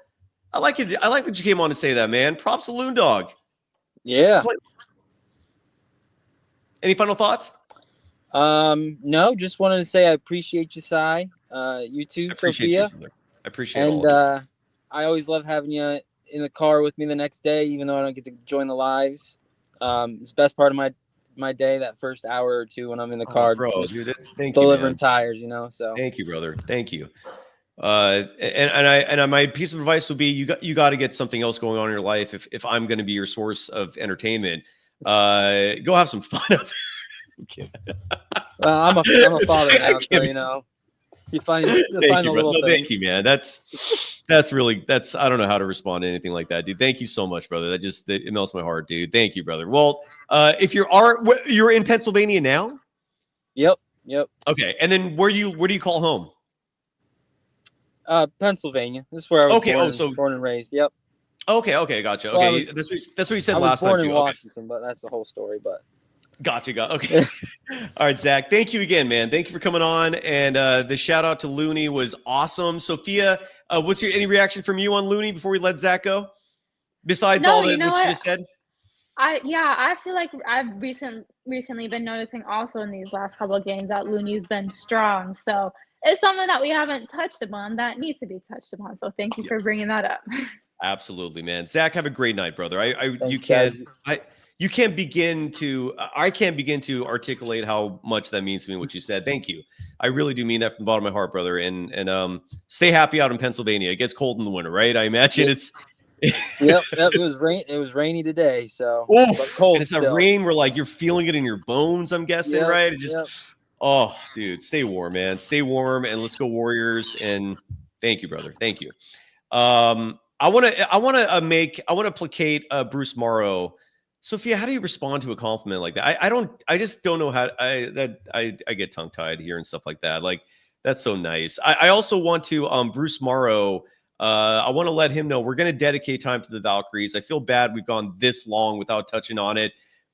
S1: I like it. I like that you came on to say that, man. Props to Loon Dog.
S10: Yeah.
S1: Any final thoughts?
S10: No, just wanted to say I appreciate you, Cy. You too, Sophia.
S1: I appreciate
S10: and I always love having you in the car with me the next day, even though I don't get to join the lives. It's the best part of my day, that first hour or two when I'm in the car,
S1: bro. Dude, thank you,
S10: delivering
S1: man.
S10: tires, you know. So
S1: thank you, brother. Thank you. And my piece of advice would be you got to get something else going on in your life. If I'm going to be your source of entertainment, go have some fun out there.
S10: I'm a father now, so you know. You find the little things.
S1: Thank you, man. That's really I don't know how to respond to anything like that, dude. Thank you so much, brother. It melts my heart, dude. Thank you, brother. Well, if you're in Pennsylvania now?
S10: Yep.
S1: Okay, and then where do you call home?
S10: Pennsylvania. This is where I was born and raised. Yep.
S1: Okay, gotcha. Okay, that's what you said last time.
S10: I was born in Washington, but that's the whole story. But
S1: Gotcha. Okay. All right, Zach. Thank you again, man. Thank you for coming on. And the shout out to Looney was awesome. Sophia, what's any reaction from you on Looney before we let Zach go? Besides all that what you just said?
S5: I feel like I've recently been noticing also in these last couple of games that Looney's been strong. So it's something that we haven't touched upon that needs to be touched upon. So thank you for bringing that up.
S1: Absolutely, man. Zach, have a great night, brother. I can't begin to articulate how much that means to me, what you said. Thank you. I really do mean that from the bottom of my heart, brother. And stay happy out in Pennsylvania. It gets cold in the winter, right? I imagine it's
S10: Yep, it was rain. It was rainy today, so but cold.
S1: And it's that rain where like you're feeling it in your bones, I'm guessing, right? It just oh, dude, stay warm, man. Stay warm and let's go Warriors. And thank you, brother. Thank you. I want to placate Bruce Morrow. Sophia, how do you respond to a compliment like that? I just don't know how I get tongue tied here and stuff like that. Like, that's so nice. I also want to, Bruce Morrow, I want to let him know we're going to dedicate time to the Valkyries. I feel bad we've gone this long without touching on it.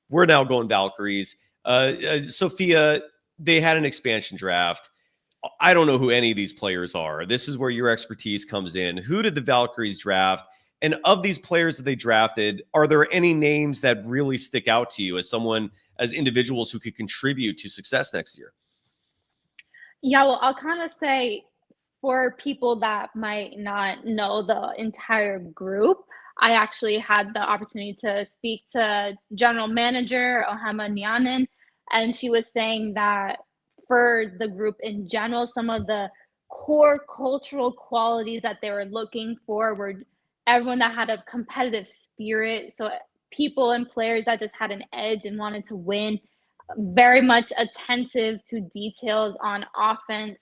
S1: We're now going Valkyries. Sophia, they had an expansion draft. I don't know who any of these players are. This is where your expertise comes in. Who did the Valkyries draft? And of these players that they drafted, are there any names that really stick out to you as individuals who could contribute to success next year?
S5: Yeah, well, I'll kind of say for people that might not know the entire group, I actually had the opportunity to speak to General Manager Ohama Nyanin, and she was saying that for the group in general, some of the core cultural qualities that they were looking for were everyone that had a competitive spirit. So people and players that just had an edge and wanted to win, very much attentive to details on offense.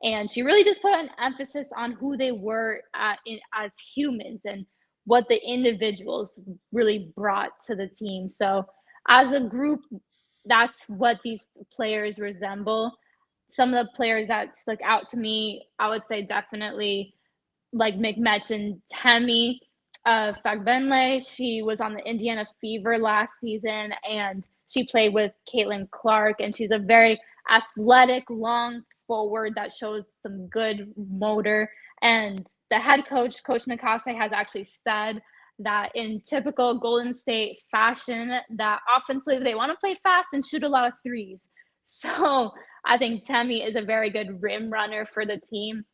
S5: And she really just put an emphasis on who they were as humans and what the individuals really brought to the team. So as a group, that's what these players resemble. Some of the players that stuck out to me, I would say definitely, like Mick mentioned, Temi Fagbenle. She was on the Indiana Fever last season, and she played with Caitlin Clark, and she's a very athletic, long forward that shows some good motor. And the head coach, Coach Nakase, has actually said that in typical Golden State fashion, that offensively they want to play fast and shoot a lot of threes. So I think Temi is a very good rim runner for the team.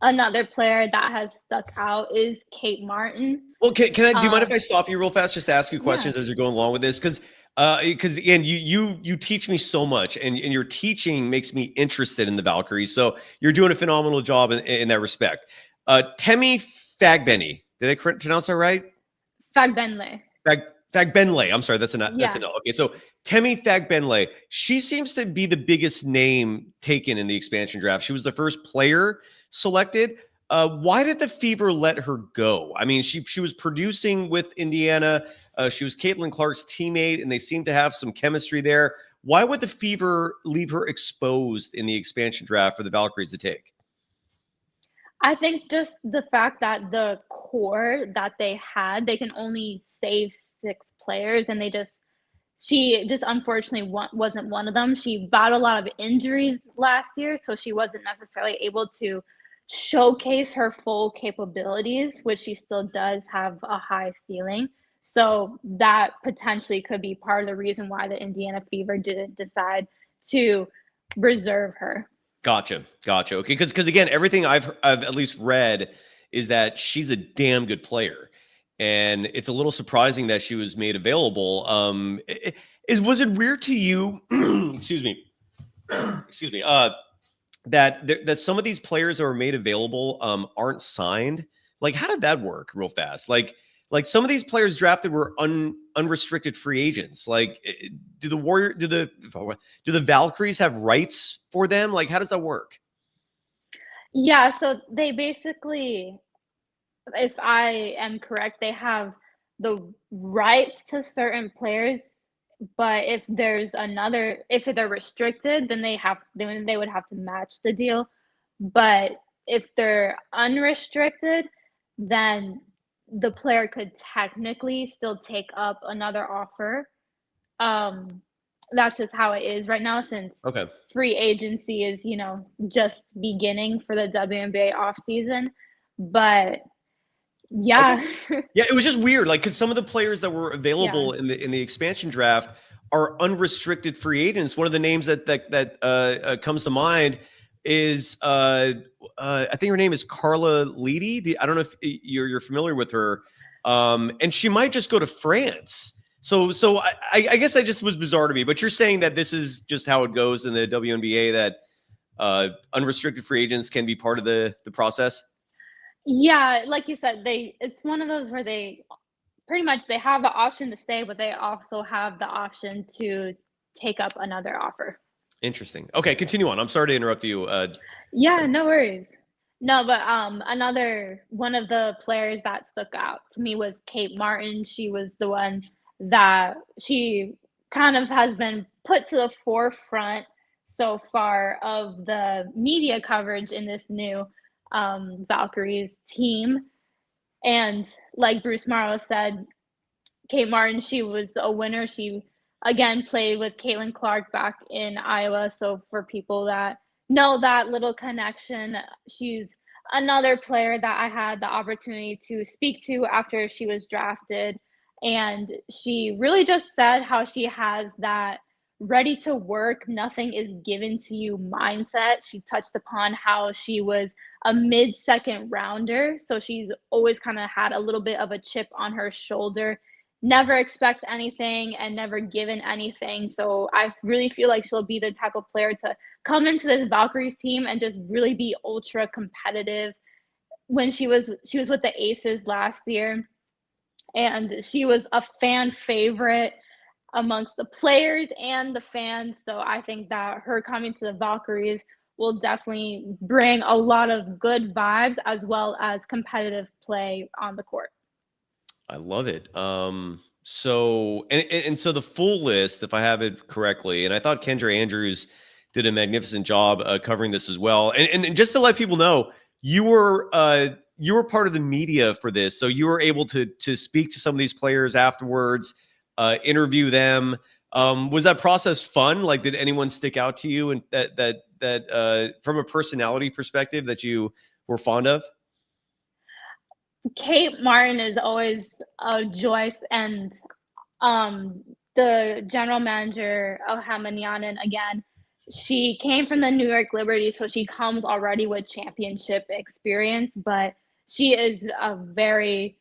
S5: Another player that has stuck out is Kate Martin.
S1: Well, do you mind if I stop you real fast just to ask you questions as you're going along with this? Because again, you teach me so much, and your teaching makes me interested in the Valkyries. So you're doing a phenomenal job in that respect. Temi Fagbenny. Did I pronounce that right?
S5: Fagbenle.
S1: Fagbenle. I'm sorry, that's an
S5: Yeah.
S1: L. Okay, so Temi Fagbenle. She seems to be the biggest name taken in the expansion draft. She was the first player selected. Why did the Fever let her go? I mean, she was producing with Indiana. She was Caitlin Clark's teammate, and they seem to have some chemistry there. Why would the Fever leave her exposed in the expansion draft for the Valkyries to take?
S5: I think just the fact that the core that they had, they can only save 6 players, and she just unfortunately wasn't one of them. She battled a lot of injuries last year, so she wasn't necessarily able to showcase her full capabilities, which she still does have a high ceiling. So that potentially could be part of the reason why the Indiana Fever didn't decide to reserve her.
S1: Gotcha. Okay, because again, everything I've at least read is that she's a damn good player, and it's a little surprising that she was made available. Was it weird to you? excuse me. That some of these players that were made available aren't signed. Like, how did that work real fast? Like some of these players drafted were unrestricted free agents. Like, do the Valkyries have rights for them? Like, how does that work?
S5: Yeah, so they basically, if I am correct, they have the rights to certain players, but if they're restricted, then they would have to match the deal. But if they're unrestricted, then the player could technically still take up another offer. That's just how it is right now, since free agency is, just beginning for the WNBA offseason. But yeah.
S1: Yeah, it was just weird. Like, because some of the players that were available in the expansion draft are unrestricted free agents. One of the names that comes to mind is I think her name is Carla Leedy. I don't know if you're familiar with her, and she might just go to France. So I guess that just was bizarre to me. But you're saying that this is just how it goes in the WNBA, that unrestricted free agents can be part of the process.
S5: Yeah, like you said, it's one of those where they pretty much they have the option to stay, but they also have the option to take up another offer.
S1: Interesting. Okay, continue on. I'm sorry to interrupt you.
S5: Yeah, no worries. No, but another one of the players that stuck out to me was Kate Martin. She was the one that she kind of has been put to the forefront so far of the media coverage in this new Valkyries team. And like Bruce Morrow said, Kate Martin, she was a winner. She again played with Caitlin Clark back in Iowa. So for people that know that little connection, she's another player that I had the opportunity to speak to after she was drafted. And she really just said how she has that ready to work, nothing is given to you mindset. She touched upon how she was a mid-second rounder. So she's always kind of had a little bit of a chip on her shoulder, never expects anything and never given anything. So I really feel like she'll be the type of player to come into this Valkyries team and just really be ultra competitive. When she was with the Aces last year, and she was a fan favorite amongst the players and the fans. So I think that her coming to the Valkyries will definitely bring a lot of good vibes as well as competitive play on the court.
S1: I love it. So the full list, if I have it correctly, and I thought Kendra Andrews did a magnificent job covering this as well. And just to let people know, you were part of the media for this, so you were able to speak to some of these players afterwards, interview them. Was that process fun? Like, did anyone stick out to you, and that from a personality perspective that you were fond of?
S5: Kate Martin is always a joy, and the general manager, Ohamanyanan, again, she came from the New York Liberty, so she comes already with championship experience, but she is a very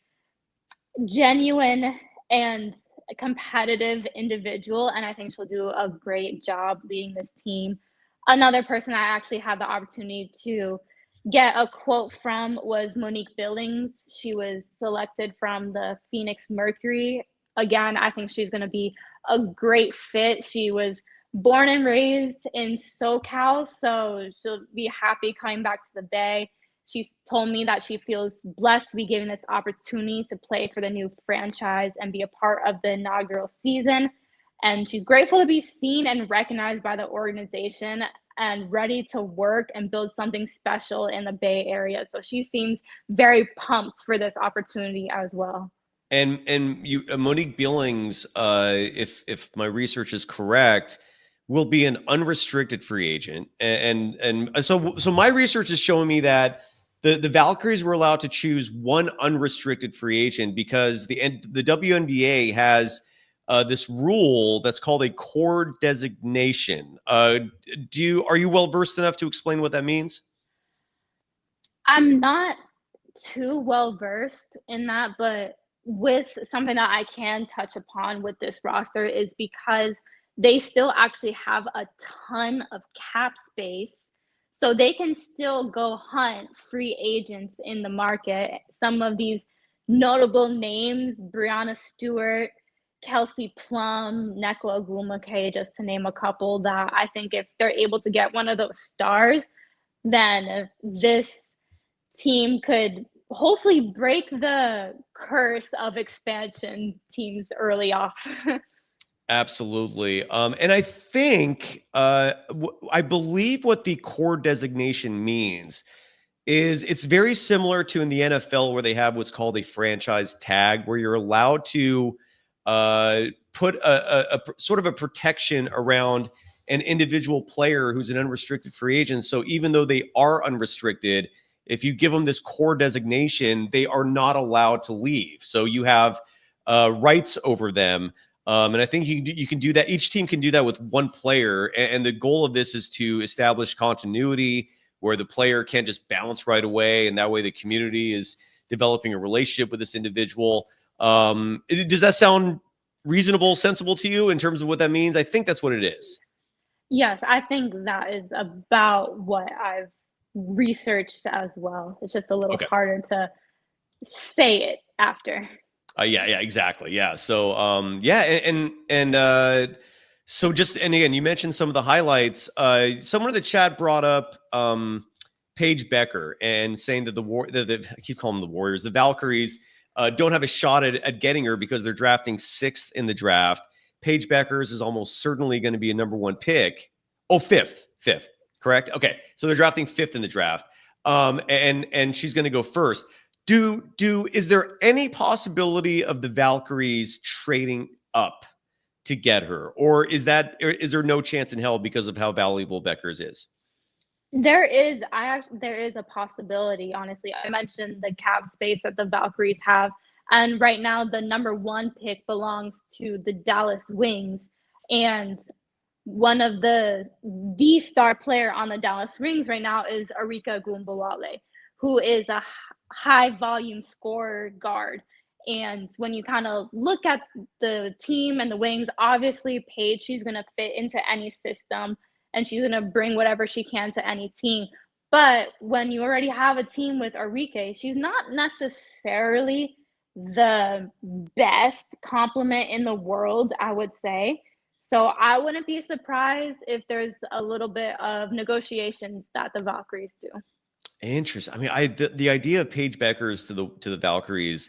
S5: genuine and competitive individual, and I think she'll do a great job leading this team. Another person I actually had the opportunity to get a quote from was Monique Billings. She was selected from the Phoenix Mercury. Again, I think she's going to be a great fit. She was born and raised in SoCal, so she'll be happy coming back to the Bay. She's told me that she feels blessed to be given this opportunity to play for the new franchise and be a part of the inaugural season. And she's grateful to be seen and recognized by the organization and ready to work and build something special in the Bay Area. So she seems very pumped for this opportunity as well.
S1: And you, Monique Billings, if my research is correct, will be an unrestricted free agent. And so my research is showing me that the Valkyries were allowed to choose one unrestricted free agent because the WNBA has this rule that's called a core designation. Are you well versed enough to explain what that means?
S5: I'm not too well versed in that, but with something that I can touch upon with this roster is because they still actually have a ton of cap space. So they can still go hunt free agents in the market. Some of these notable names, Brianna Stewart, Kelsey Plum, Nekla Ogwumike, just to name a couple, that I think if they're able to get one of those stars, then this team could hopefully break the curse of expansion teams early off.
S1: Absolutely. And I think, I believe what the core designation means is it's very similar to in the NFL where they have what's called a franchise tag, where you're allowed to put a sort of a protection around an individual player who's an unrestricted free agent. So even though they are unrestricted, if you give them this core designation, they are not allowed to leave. So you have rights over them. And I think you can do that. Each team can do that with one player. And the goal of this is to establish continuity where the player can't just bounce right away. And that way the community is developing a relationship with this individual. Does that sound reasonable, sensible to you in terms of what that means? I think that's what it is.
S5: Yes, I think that is about what I've researched as well. It's just a little harder to say it after.
S1: Yeah, exactly. Yeah. So, so just, and again, you mentioned some of the highlights. Someone in the chat brought up Paige Becker and saying that I keep calling them the Warriors, the Valkyries don't have a shot at getting her because they're drafting 6th in the draft. Paige Beckers is almost certainly going to be a number 1 pick. Oh, fifth, correct? Okay. So they're drafting 5th in the draft. And she's going to go first. Is there any possibility of the Valkyries trading up to get her, or is there no chance in hell because of how valuable Beckers is?
S5: There is a possibility. Honestly, I mentioned the cap space that the Valkyries have, and right now the number 1 pick belongs to the Dallas Wings, and one of the star player on the Dallas Wings right now is Arika Gumbawale, who is a high volume scorer guard. And when you kind of look at the team and the Wings, obviously Paige, she's going to fit into any system and she's going to bring whatever she can to any team. But when you already have a team with Arike, she's not necessarily the best complement in the world, I would say. So I wouldn't be surprised if there's a little bit of negotiations that the Valkyries do.
S1: Interesting. I mean, the idea of Paige Beckers to the Valkyries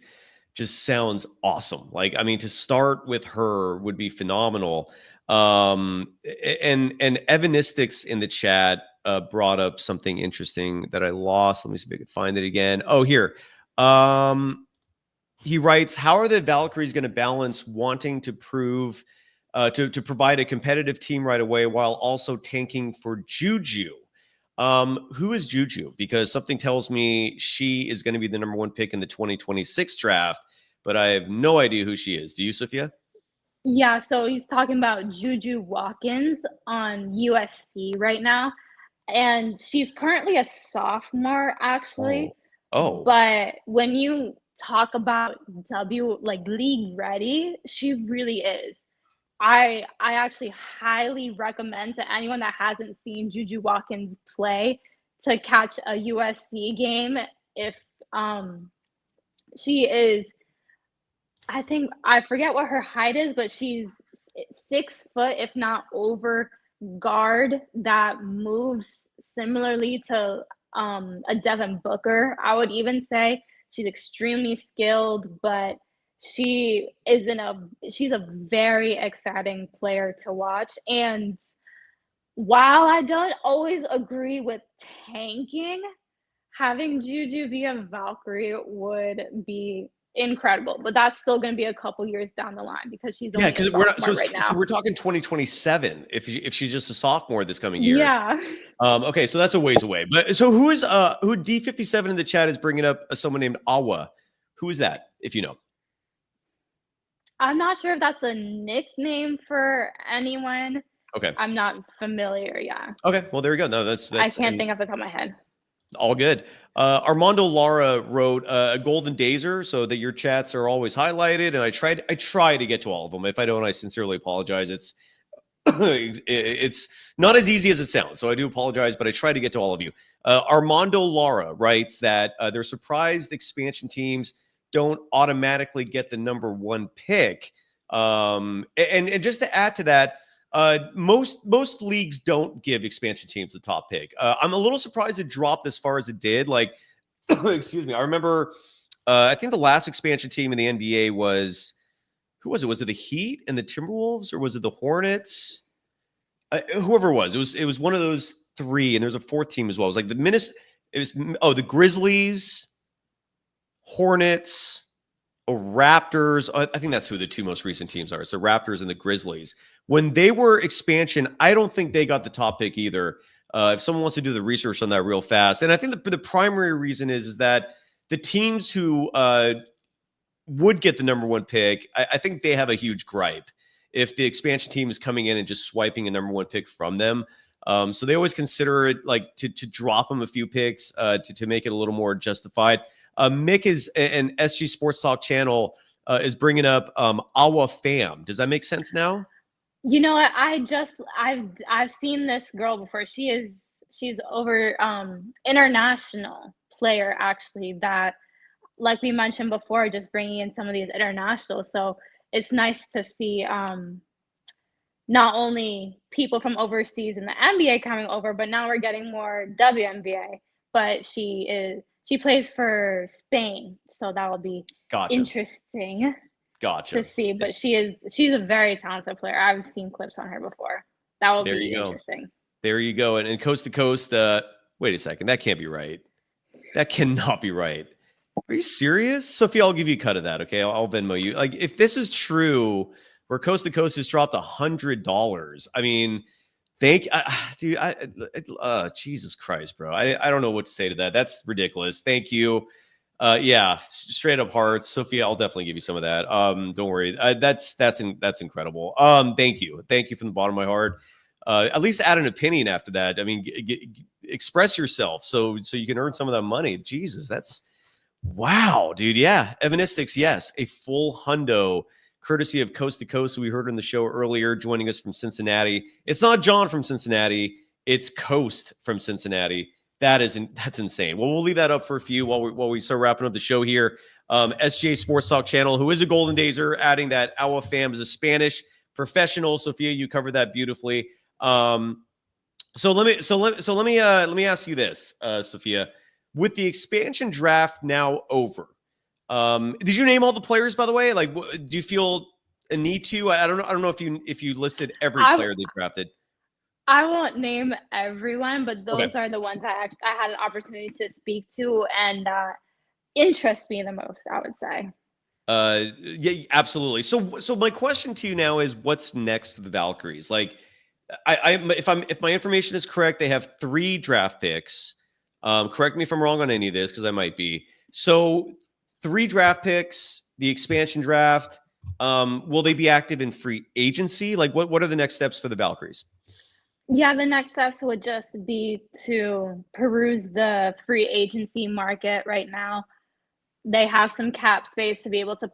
S1: just sounds awesome. Like, I mean, to start with her would be phenomenal. And Evanistics in the chat brought up something interesting that I lost. Let me see if I can find it again. Oh, here. He writes, how are the Valkyries going to balance wanting to prove to provide a competitive team right away while also tanking for Juju? Who is Juju? Because something tells me she is going to be the number 1 pick in the 2026 draft, but I have no idea who she is. Do you, Sophia?
S5: Yeah, so he's talking about Juju Watkins on USC right now. And she's currently a sophomore, actually.
S1: Oh.
S5: But when you talk about league ready, she really is. I actually highly recommend to anyone that hasn't seen Juju Watkins play to catch a USC game if she is. I forget what her height is, but she's 6 foot, if not over, guard that moves similarly to a Devin Booker. I would even say she's extremely skilled, but she's a very exciting player to watch. And while I don't always agree with tanking, having Juju be a Valkyrie would be incredible, but that's still going to be a couple years down the line because she's only
S1: because
S5: a
S1: we're not.
S5: sophomore
S1: So
S5: right now.
S1: we're talking 2027. If she's just a sophomore this coming year.
S5: Yeah.
S1: Okay, so that's a ways away. But so who D57 in the chat is bringing up someone named Awa? Who is that? If you know.
S5: I'm not sure if that's a nickname for anyone.
S1: Okay.
S5: I'm not familiar. Yeah.
S1: Okay. Well, there we go. No, that's
S5: I can't think off the top of my head.
S1: all good. Armando Lara wrote a golden dazer so that your chats are always highlighted, and I try to get to all of them. If I don't, I sincerely apologize. It's it's not as easy as it sounds, so I do apologize, but I try to get to all of you. Armando Lara writes that they're surprised expansion teams don't automatically get the number 1 pick. And just to add to that, most leagues don't give expansion teams the top pick. I'm a little surprised it dropped as far as it did. Like, excuse me. I remember, I think the last expansion team in the NBA was, who was it? Was it the Heat and the Timberwolves, or was it the Hornets? Whoever it was one of those 3, and there's a 4th team as well. It was like the Grizzlies, Hornets, Raptors. I think that's who the 2 most recent teams are. So Raptors and the Grizzlies. When they were expansion, I don't think they got the top pick either. If someone wants to do the research on that real fast. And I think the primary reason is that the teams who would get the number 1 pick, I think they have a huge gripe if the expansion team is coming in and just swiping a number 1 pick from them. So they always consider it like to drop them a few picks to make it a little more justified. Mick is an SG Sports Talk channel is bringing up Awa Pham. Does that make sense now?
S5: You know what? I've seen this girl before. She's over international player actually that, like we mentioned before, just bringing in some of these internationals. So it's nice to see not only people from overseas in the NBA coming over, but now we're getting more WNBA. But she plays for Spain, so that will be interesting. To see. But she's a very talented player. I've seen clips on her before. That will be interesting.
S1: There you go. And coast to coast. Wait a second. That can't be right. That cannot be right. Are you serious? Sophia, I'll give you a cut of that. Okay. I'll Venmo you. Like, if this is true, where coast to coast has dropped $100. I mean, Jesus Christ, bro. I don't know what to say to that. That's ridiculous. Thank you. Yeah, straight up hearts. Sophia, I'll definitely give you some of that. Don't worry. That's incredible. Thank you from the bottom of my heart. At least add an opinion after that. I mean, express yourself so you can earn some of that money. Jesus, that's wow, dude. Yeah, Evanistics, yes, a full hundo, courtesy of Coast to Coast, who we heard in the show earlier, joining us from Cincinnati. It's not John from Cincinnati. It's Coast from Cincinnati. That's insane. Well, we'll leave that up for a few while we start wrapping up the show here. SJ Sports Talk channel, who is a Golden Dazer, adding that Awa Pham is a Spanish professional. Sophia, you covered that beautifully. So let me ask you this, Sophia. With the expansion draft now over, did you name all the players, by the way? Like, do you feel a need to? I don't know if you listed every player they drafted.
S5: I won't name everyone, but those are the ones I had an opportunity to speak to and interest me the most, I would say.
S1: Yeah, absolutely. So my question to you now is, what's next for the Valkyries? Like, if my information is correct, they have 3 draft picks. Correct me if I'm wrong on any of this, because I might be. So 3 draft picks, the expansion draft. Will they be active in free agency? Like, what are the next steps for the Valkyries?
S5: Yeah, the next steps would just be to peruse the free agency market right now. They have some cap space to be able to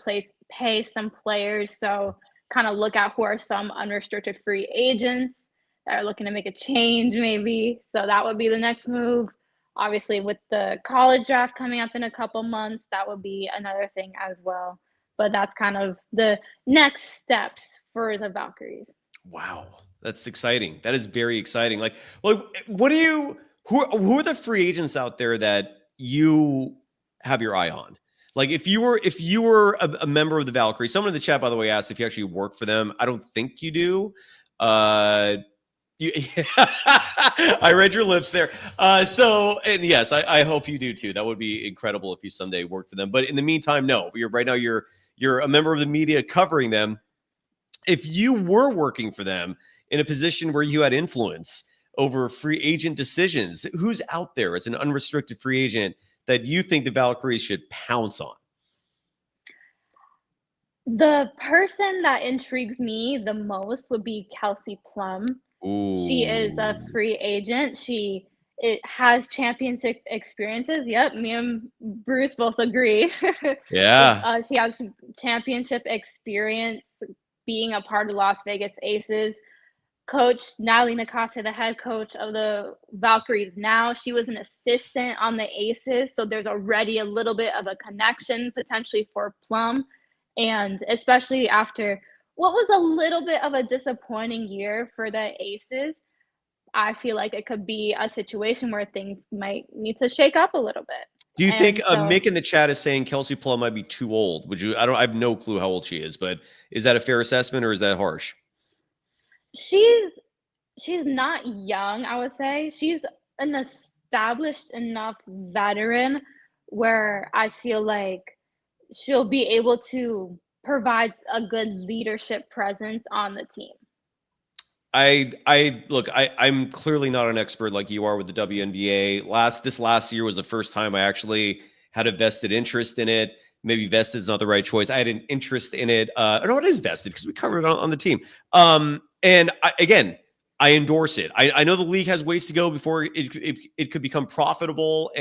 S5: pay some players. So kind of look at who are some unrestricted free agents that are looking to make a change maybe. So that would be the next move. obviously with the college draft coming up in a couple months, that would be another thing as well. But that's kind of the next steps for the Valkyries.
S1: Wow, that's exciting. That is very exciting. Like, what do you? Who are the free agents out there that you have your eye on? Like, if you were a member of the Valkyries, someone in the chat, by the way, asked if you actually work for them. I don't think you do. I read your lips there. And yes, I hope you do too. That would be incredible if you someday worked for them. But in the meantime, no. You're a member of the media covering them. If you were working for them in a position where you had influence over free agent decisions, who's out there as an unrestricted free agent that you think the Valkyries should pounce on?
S5: The person that intrigues me the most would be Kelsey Plum.
S1: Ooh.
S5: She is a free agent. It has championship experiences. Yep, me and Bruce both agree.
S1: Yeah.
S5: She has championship experience being a part of Las Vegas Aces. Coach Natalie Nakase, the head coach of the Valkyries now, she was an assistant on the Aces, so there's already a little bit of a connection potentially for Plum. And especially after what was a little bit of a disappointing year for the Aces, I feel like it could be a situation where things might need to shake up a little bit.
S1: Do you think Mick in the chat is saying Kelsey Plum might be too old? I have no clue how old she is, but is that a fair assessment or is that harsh?
S5: She's not young, I would say. She's an established enough veteran where I feel like she'll be able to provide a good leadership presence on the team.
S1: I'm clearly not an expert like you are with the WNBA. This last year was the first time I actually had a vested interest in it. Maybe vested is not the right choice. I had an interest in it. No, it is vested because we covered it on the team. And I endorse it. I know the league has ways to go before it could become profitable,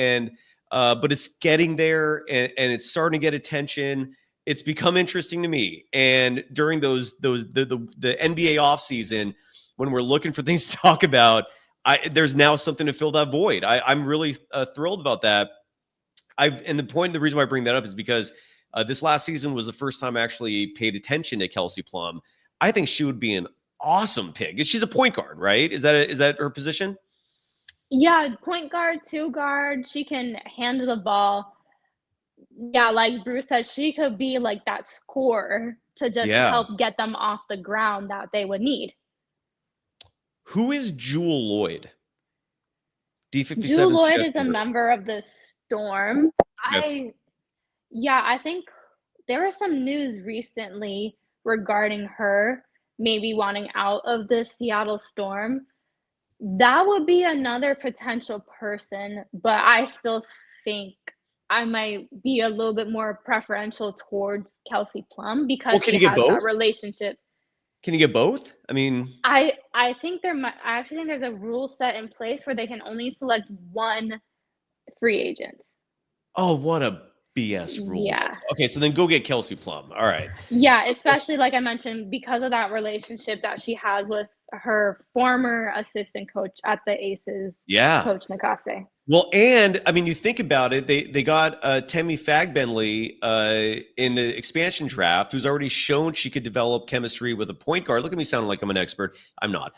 S1: but it's getting there and it's starting to get attention. It's become interesting to me. And during the NBA offseason, when we're looking for things to talk about, there's now something to fill that void. I'm really thrilled about that. The reason why I bring that up is because this last season was the first time I actually paid attention to Kelsey Plum. I think she would be an awesome pick. She's a point guard, right? Is that her position?
S5: Yeah, point guard, 2 guard. She can handle the ball. Yeah, like Bruce said, she could be like that scorer to just help get them off the ground that they would need.
S1: Who is Jewel Lloyd? D57.
S5: Jewel Lloyd is a member of the Storm.
S1: Okay.
S5: I think there was some news recently regarding her maybe wanting out of the Seattle Storm. That would be another potential person, but I still think I might be a little bit more preferential towards Kelsey Plum because she has that relationship.
S1: Can you get both? I mean,
S5: I actually think there's a rule set in place where they can only select one free agent.
S1: Oh, what a BS rule.
S5: Yeah.
S1: Okay, so then go get Kelsey Plum. All right.
S5: Yeah, especially like I mentioned, because of that relationship that she has with her former assistant coach at the Aces, Coach Nakase.
S1: Well, and I mean, you think about it, they got Temi Fagbenley in the expansion draft, who's already shown she could develop chemistry with a point guard. Look at me sounding like I'm an expert. I'm not.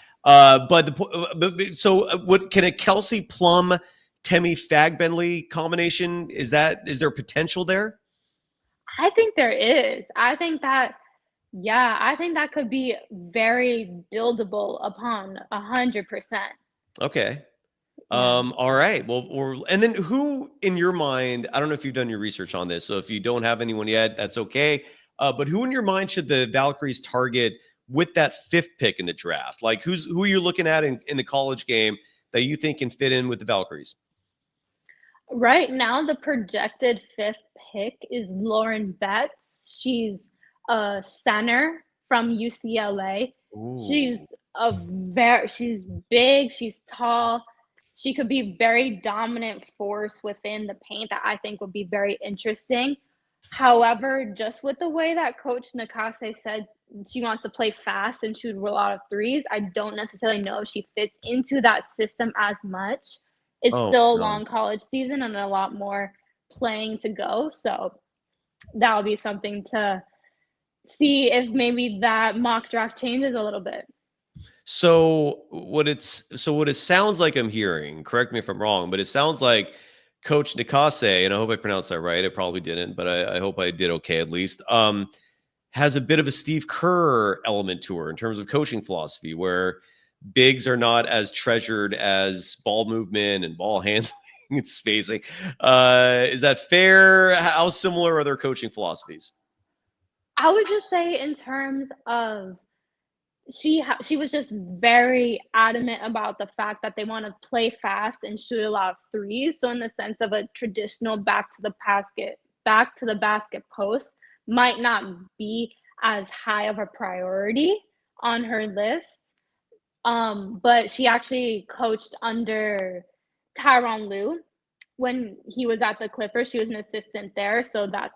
S1: What can a Kelsey Plum Temi Fagbenley combination? Is there potential there?
S5: I think there is. I think that could be very buildable upon 100%.
S1: Okay. All right. Well, and then who in your mind, I don't know if you've done your research on this, so if you don't have anyone yet, that's okay. But who in your mind should the Valkyries target with that 5th pick in the draft? Like who are you looking at in the college game that you think can fit in with the Valkyries?
S5: Right now, the projected 5th pick is Lauren Betts. She's a center from UCLA.
S1: Ooh.
S5: She's big, she's tall. She could be very dominant force within the paint that I think would be very interesting. However, just with the way that Coach Nakase said she wants to play fast and shoot a lot of threes, I don't necessarily know if she fits into that system as much. it's
S1: Oh,
S5: still a
S1: no.
S5: long college season and a lot more playing to go. So that'll be something to see if maybe that mock draft changes a little bit.
S1: So what it sounds like I'm hearing, correct me if I'm wrong, but it sounds like Coach Nikase, and I hope I pronounced that right. I probably didn't, but I hope I did okay at least. Has a bit of a Steve Kerr element to her in terms of coaching philosophy, where bigs are not as treasured as ball movement and ball handling and spacing. Is that fair? How similar are their coaching philosophies?
S5: I would just say in terms of she was just very adamant about the fact that they want to play fast and shoot a lot of threes. So in the sense of a traditional back to the basket post might not be as high of a priority on her list. But she actually coached under Tyronn Lue when he was at the Clippers. She was an assistant there, so that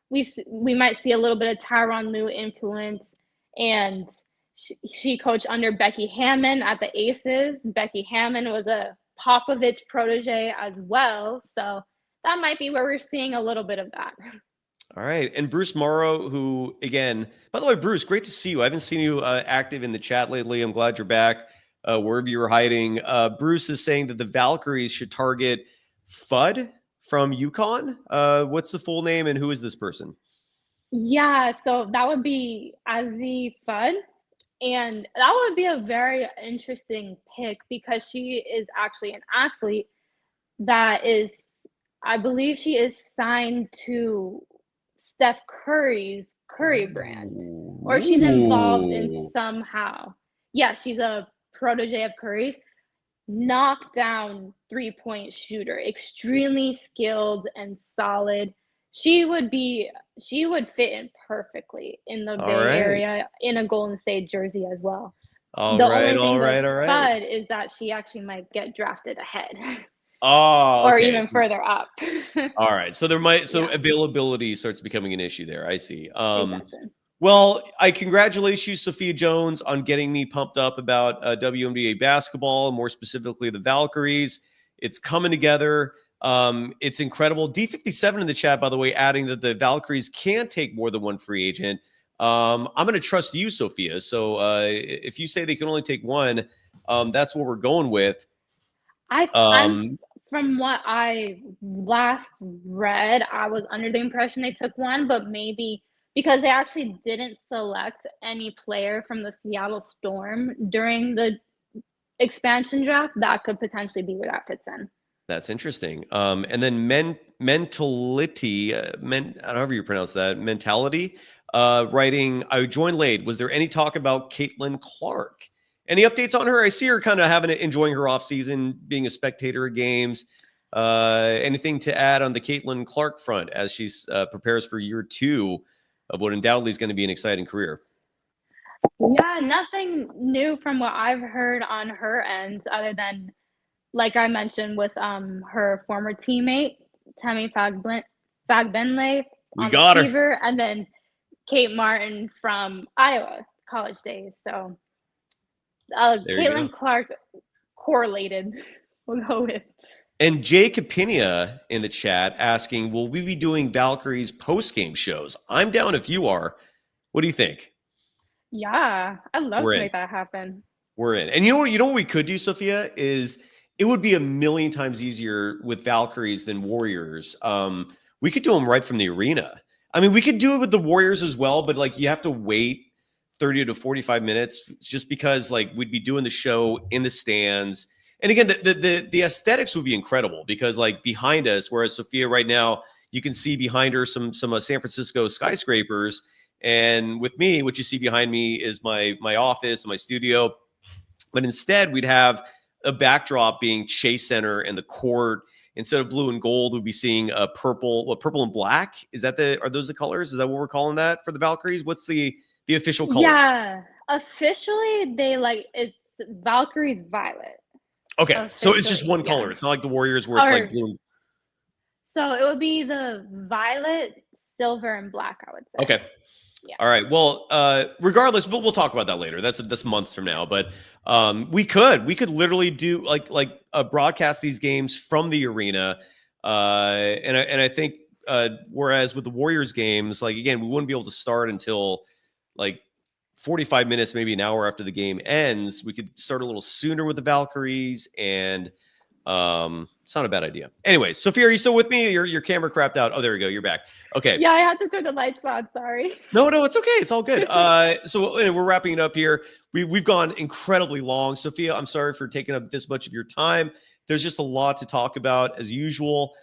S5: we might see a little bit of Tyronn Lue influence. And she coached under Becky Hammon at the Aces. Becky Hammon was a Popovich protege as well, so that might be where we're seeing a little bit of that.
S1: All right. And Bruce Morrow, who, again, by the way, Bruce, great to see you. I haven't seen you active in the chat lately. I'm glad you're back wherever you were hiding. Bruce is saying that the Valkyries should target Fudd from UConn. What's the full name and who is this person?
S5: Yeah, so that would be Azzi Fudd. And that would be a very interesting pick because she is actually an athlete that is, I believe she is signed to Steph Curry's Curry brand, or she's involved in somehow. Yeah, she's a protege of Curry's. Knockdown three-point shooter, extremely skilled and solid. She would fit in perfectly in the Bay Area in a Golden State jersey as well.
S1: All
S5: the
S1: right.
S5: only thing Bud is that she actually might get drafted ahead.
S1: Oh,
S5: or
S1: okay.
S5: even further up.
S1: All right. So availability starts becoming an issue there. I see.
S5: Exactly.
S1: Well, I congratulate you, Sophia Jones, on getting me pumped up about WNBA basketball, more specifically the Valkyries. It's coming together. It's incredible. D57 in the chat, by the way, adding that the Valkyries can take more than one free agent. I'm going to trust you, Sophia. So if you say they can only take one, that's what we're going with.
S5: I'm from what I last read, I was under the impression they took one, but maybe because they actually didn't select any player from the Seattle Storm during the expansion draft, that could potentially be where that fits in.
S1: That's interesting. And then mentality, however you pronounce that, mentality, writing, I joined late. Was there any talk about Caitlin Clark? Any updates on her? I see her kind of enjoying her offseason, being a spectator of games. Anything to add on the Caitlin Clark front as she prepares for year 2 of what undoubtedly is going to be an exciting career?
S5: Yeah, nothing new from what I've heard on her end, other than, like I mentioned, with her former teammate, Tammy Fagbenle on the Fever, and then Kate Martin from Iowa college days. So Caitlin Clark correlated, we'll go with.
S1: And Jay Capinia in the chat asking, will we be doing Valkyries post-game shows? I'm down if you are. What do you think?
S5: Yeah, I'd love to make that happen.
S1: We're in. And you know what we could do, Sophia, is it would be a million times easier with Valkyries than Warriors. We could do them right from the arena. I mean, we could do it with the Warriors as well, but like you have to wait 30 to 45 minutes just because like we'd be doing the show in the stands. And again, the aesthetics would be incredible because like behind us, whereas Sophia right now, you can see behind her some San Francisco skyscrapers. And with me, what you see behind me is my office and my studio. But instead, we'd have a backdrop being Chase Center and the court. Instead of blue and gold, we'd be seeing purple and black. Are those the colors? Is that what we're calling that for the Valkyries? What's the official colors?
S5: Yeah, officially it's Valkyries violet.
S1: Okay,
S5: officially,
S1: so it's just one color. It's not like the Warriors where it's like blue.
S5: So it would be the violet, silver, and black, I would say.
S1: Okay.
S5: Yeah.
S1: All right. Well, regardless, we'll talk about that later. That's months from now. But We could literally do like broadcast these games from the arena. And I think whereas with the Warriors games, like again, we wouldn't be able to start until like 45 minutes, maybe an hour after the game ends. We could start a little sooner with the Valkyries, and it's not a bad idea. Anyway, Sophia, are you still with me? Your camera crapped out. Oh, there we go. You're back. Okay.
S5: Yeah, I had to turn the lights on. Sorry.
S1: No, it's okay. It's all good. So anyway, we're wrapping it up here. We've gone incredibly long. Sophia, I'm sorry for taking up this much of your time. There's just a lot to talk about as usual.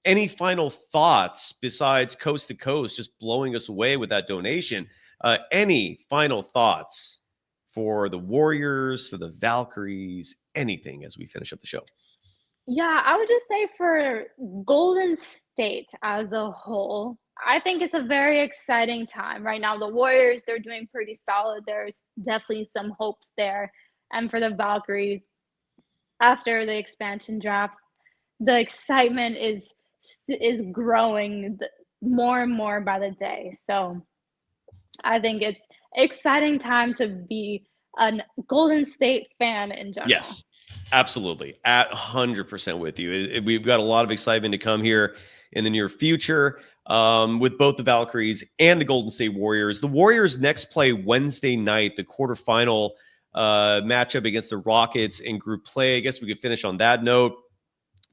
S1: Any final thoughts besides coast to coast just blowing us away with that donation? Any final thoughts for the Warriors, for the Valkyries, anything as we finish up the show?
S5: Yeah, I would just say for Golden State as a whole, I think it's a very exciting time right now. The Warriors, they're doing pretty solid. There's definitely some hopes there. And for the Valkyries, after the expansion draft, the excitement is growing more and more by the day. So I think it's exciting time to be a Golden State fan in general.
S1: Yes, absolutely. At 100% with you. We've got a lot of excitement to come here in the near future with both the Valkyries and the Golden State Warriors. The Warriors next play Wednesday night, the quarterfinal matchup against the Rockets in group play. I guess we could finish on that note.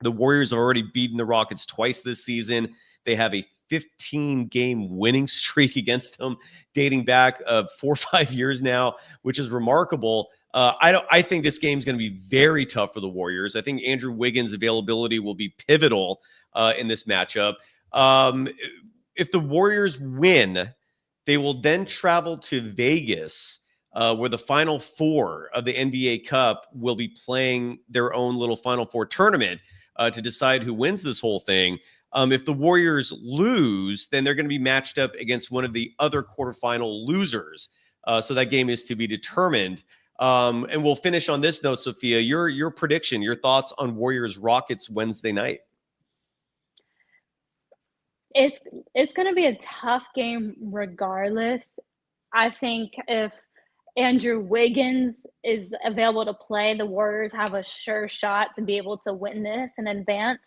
S1: The Warriors have already beaten the Rockets twice this season. They have a 15-game winning streak against them dating back 4 or 5 years now, which is remarkable. I think this game is going to be very tough for the Warriors. I think Andrew Wiggins' availability will be pivotal in this matchup. If the Warriors win, they will then travel to Vegas, where the Final Four of the NBA Cup will be playing their own little Final Four tournament to decide who wins this whole thing. If the Warriors lose, then they're going to be matched up against one of the other quarterfinal losers. So that game is to be determined. And we'll finish on this note, Sophia. Your prediction, your thoughts on Warriors Rockets Wednesday night.
S5: It's going to be a tough game regardless. I think if Andrew Wiggins is available to play, the Warriors have a sure shot to be able to win this in advance.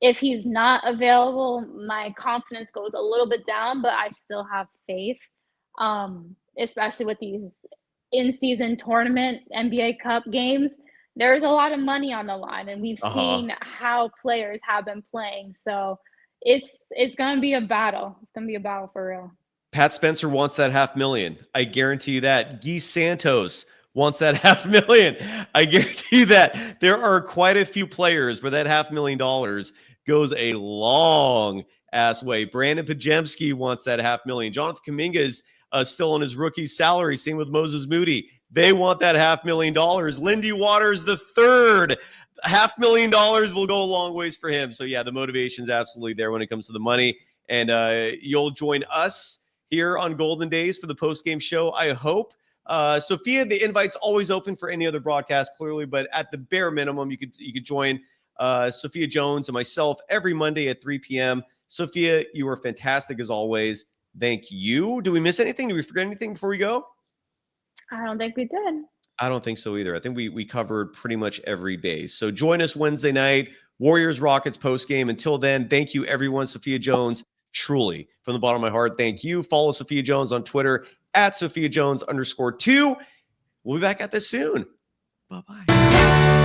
S5: If he's not available, my confidence goes a little bit down, but I still have faith, especially with these in-season tournament NBA Cup games. There's a lot of money on the line, and we've seen how players have been playing. So it's going to be a battle. It's going to be a battle for real.
S1: Pat Spencer wants that $500,000. I guarantee you that. Guy Santos wants that $500,000. I guarantee you that. There are quite a few players where that $500,000 goes a long ass way. Brandon Pajemski wants that $500,000. Jonathan Kuminga is still on his rookie salary. Same with Moses Moody. They want that $500,000. Lindy Waters the third. $500,000 will go a long ways for him. So yeah, the motivation's absolutely there when it comes to the money. And you'll join us here on Golden Days for the post-game show, I hope. Sophia, the invite's always open for any other broadcast, clearly, but at the bare minimum, you could join Sophia Jones and myself every Monday at 3 p.m. Sophia, you are fantastic as always. Thank you. Do we miss anything? Did we forget anything before we go?
S5: I don't think we did.
S1: I don't think so either. I think we covered pretty much every base. So join us Wednesday night, Warriors Rockets post-game. Until then, thank you, everyone. Sophia Jones, truly, from the bottom of my heart, thank you. Follow Sophia Jones on Twitter at @SophiaJones_2. We'll be back at this soon. Bye-bye.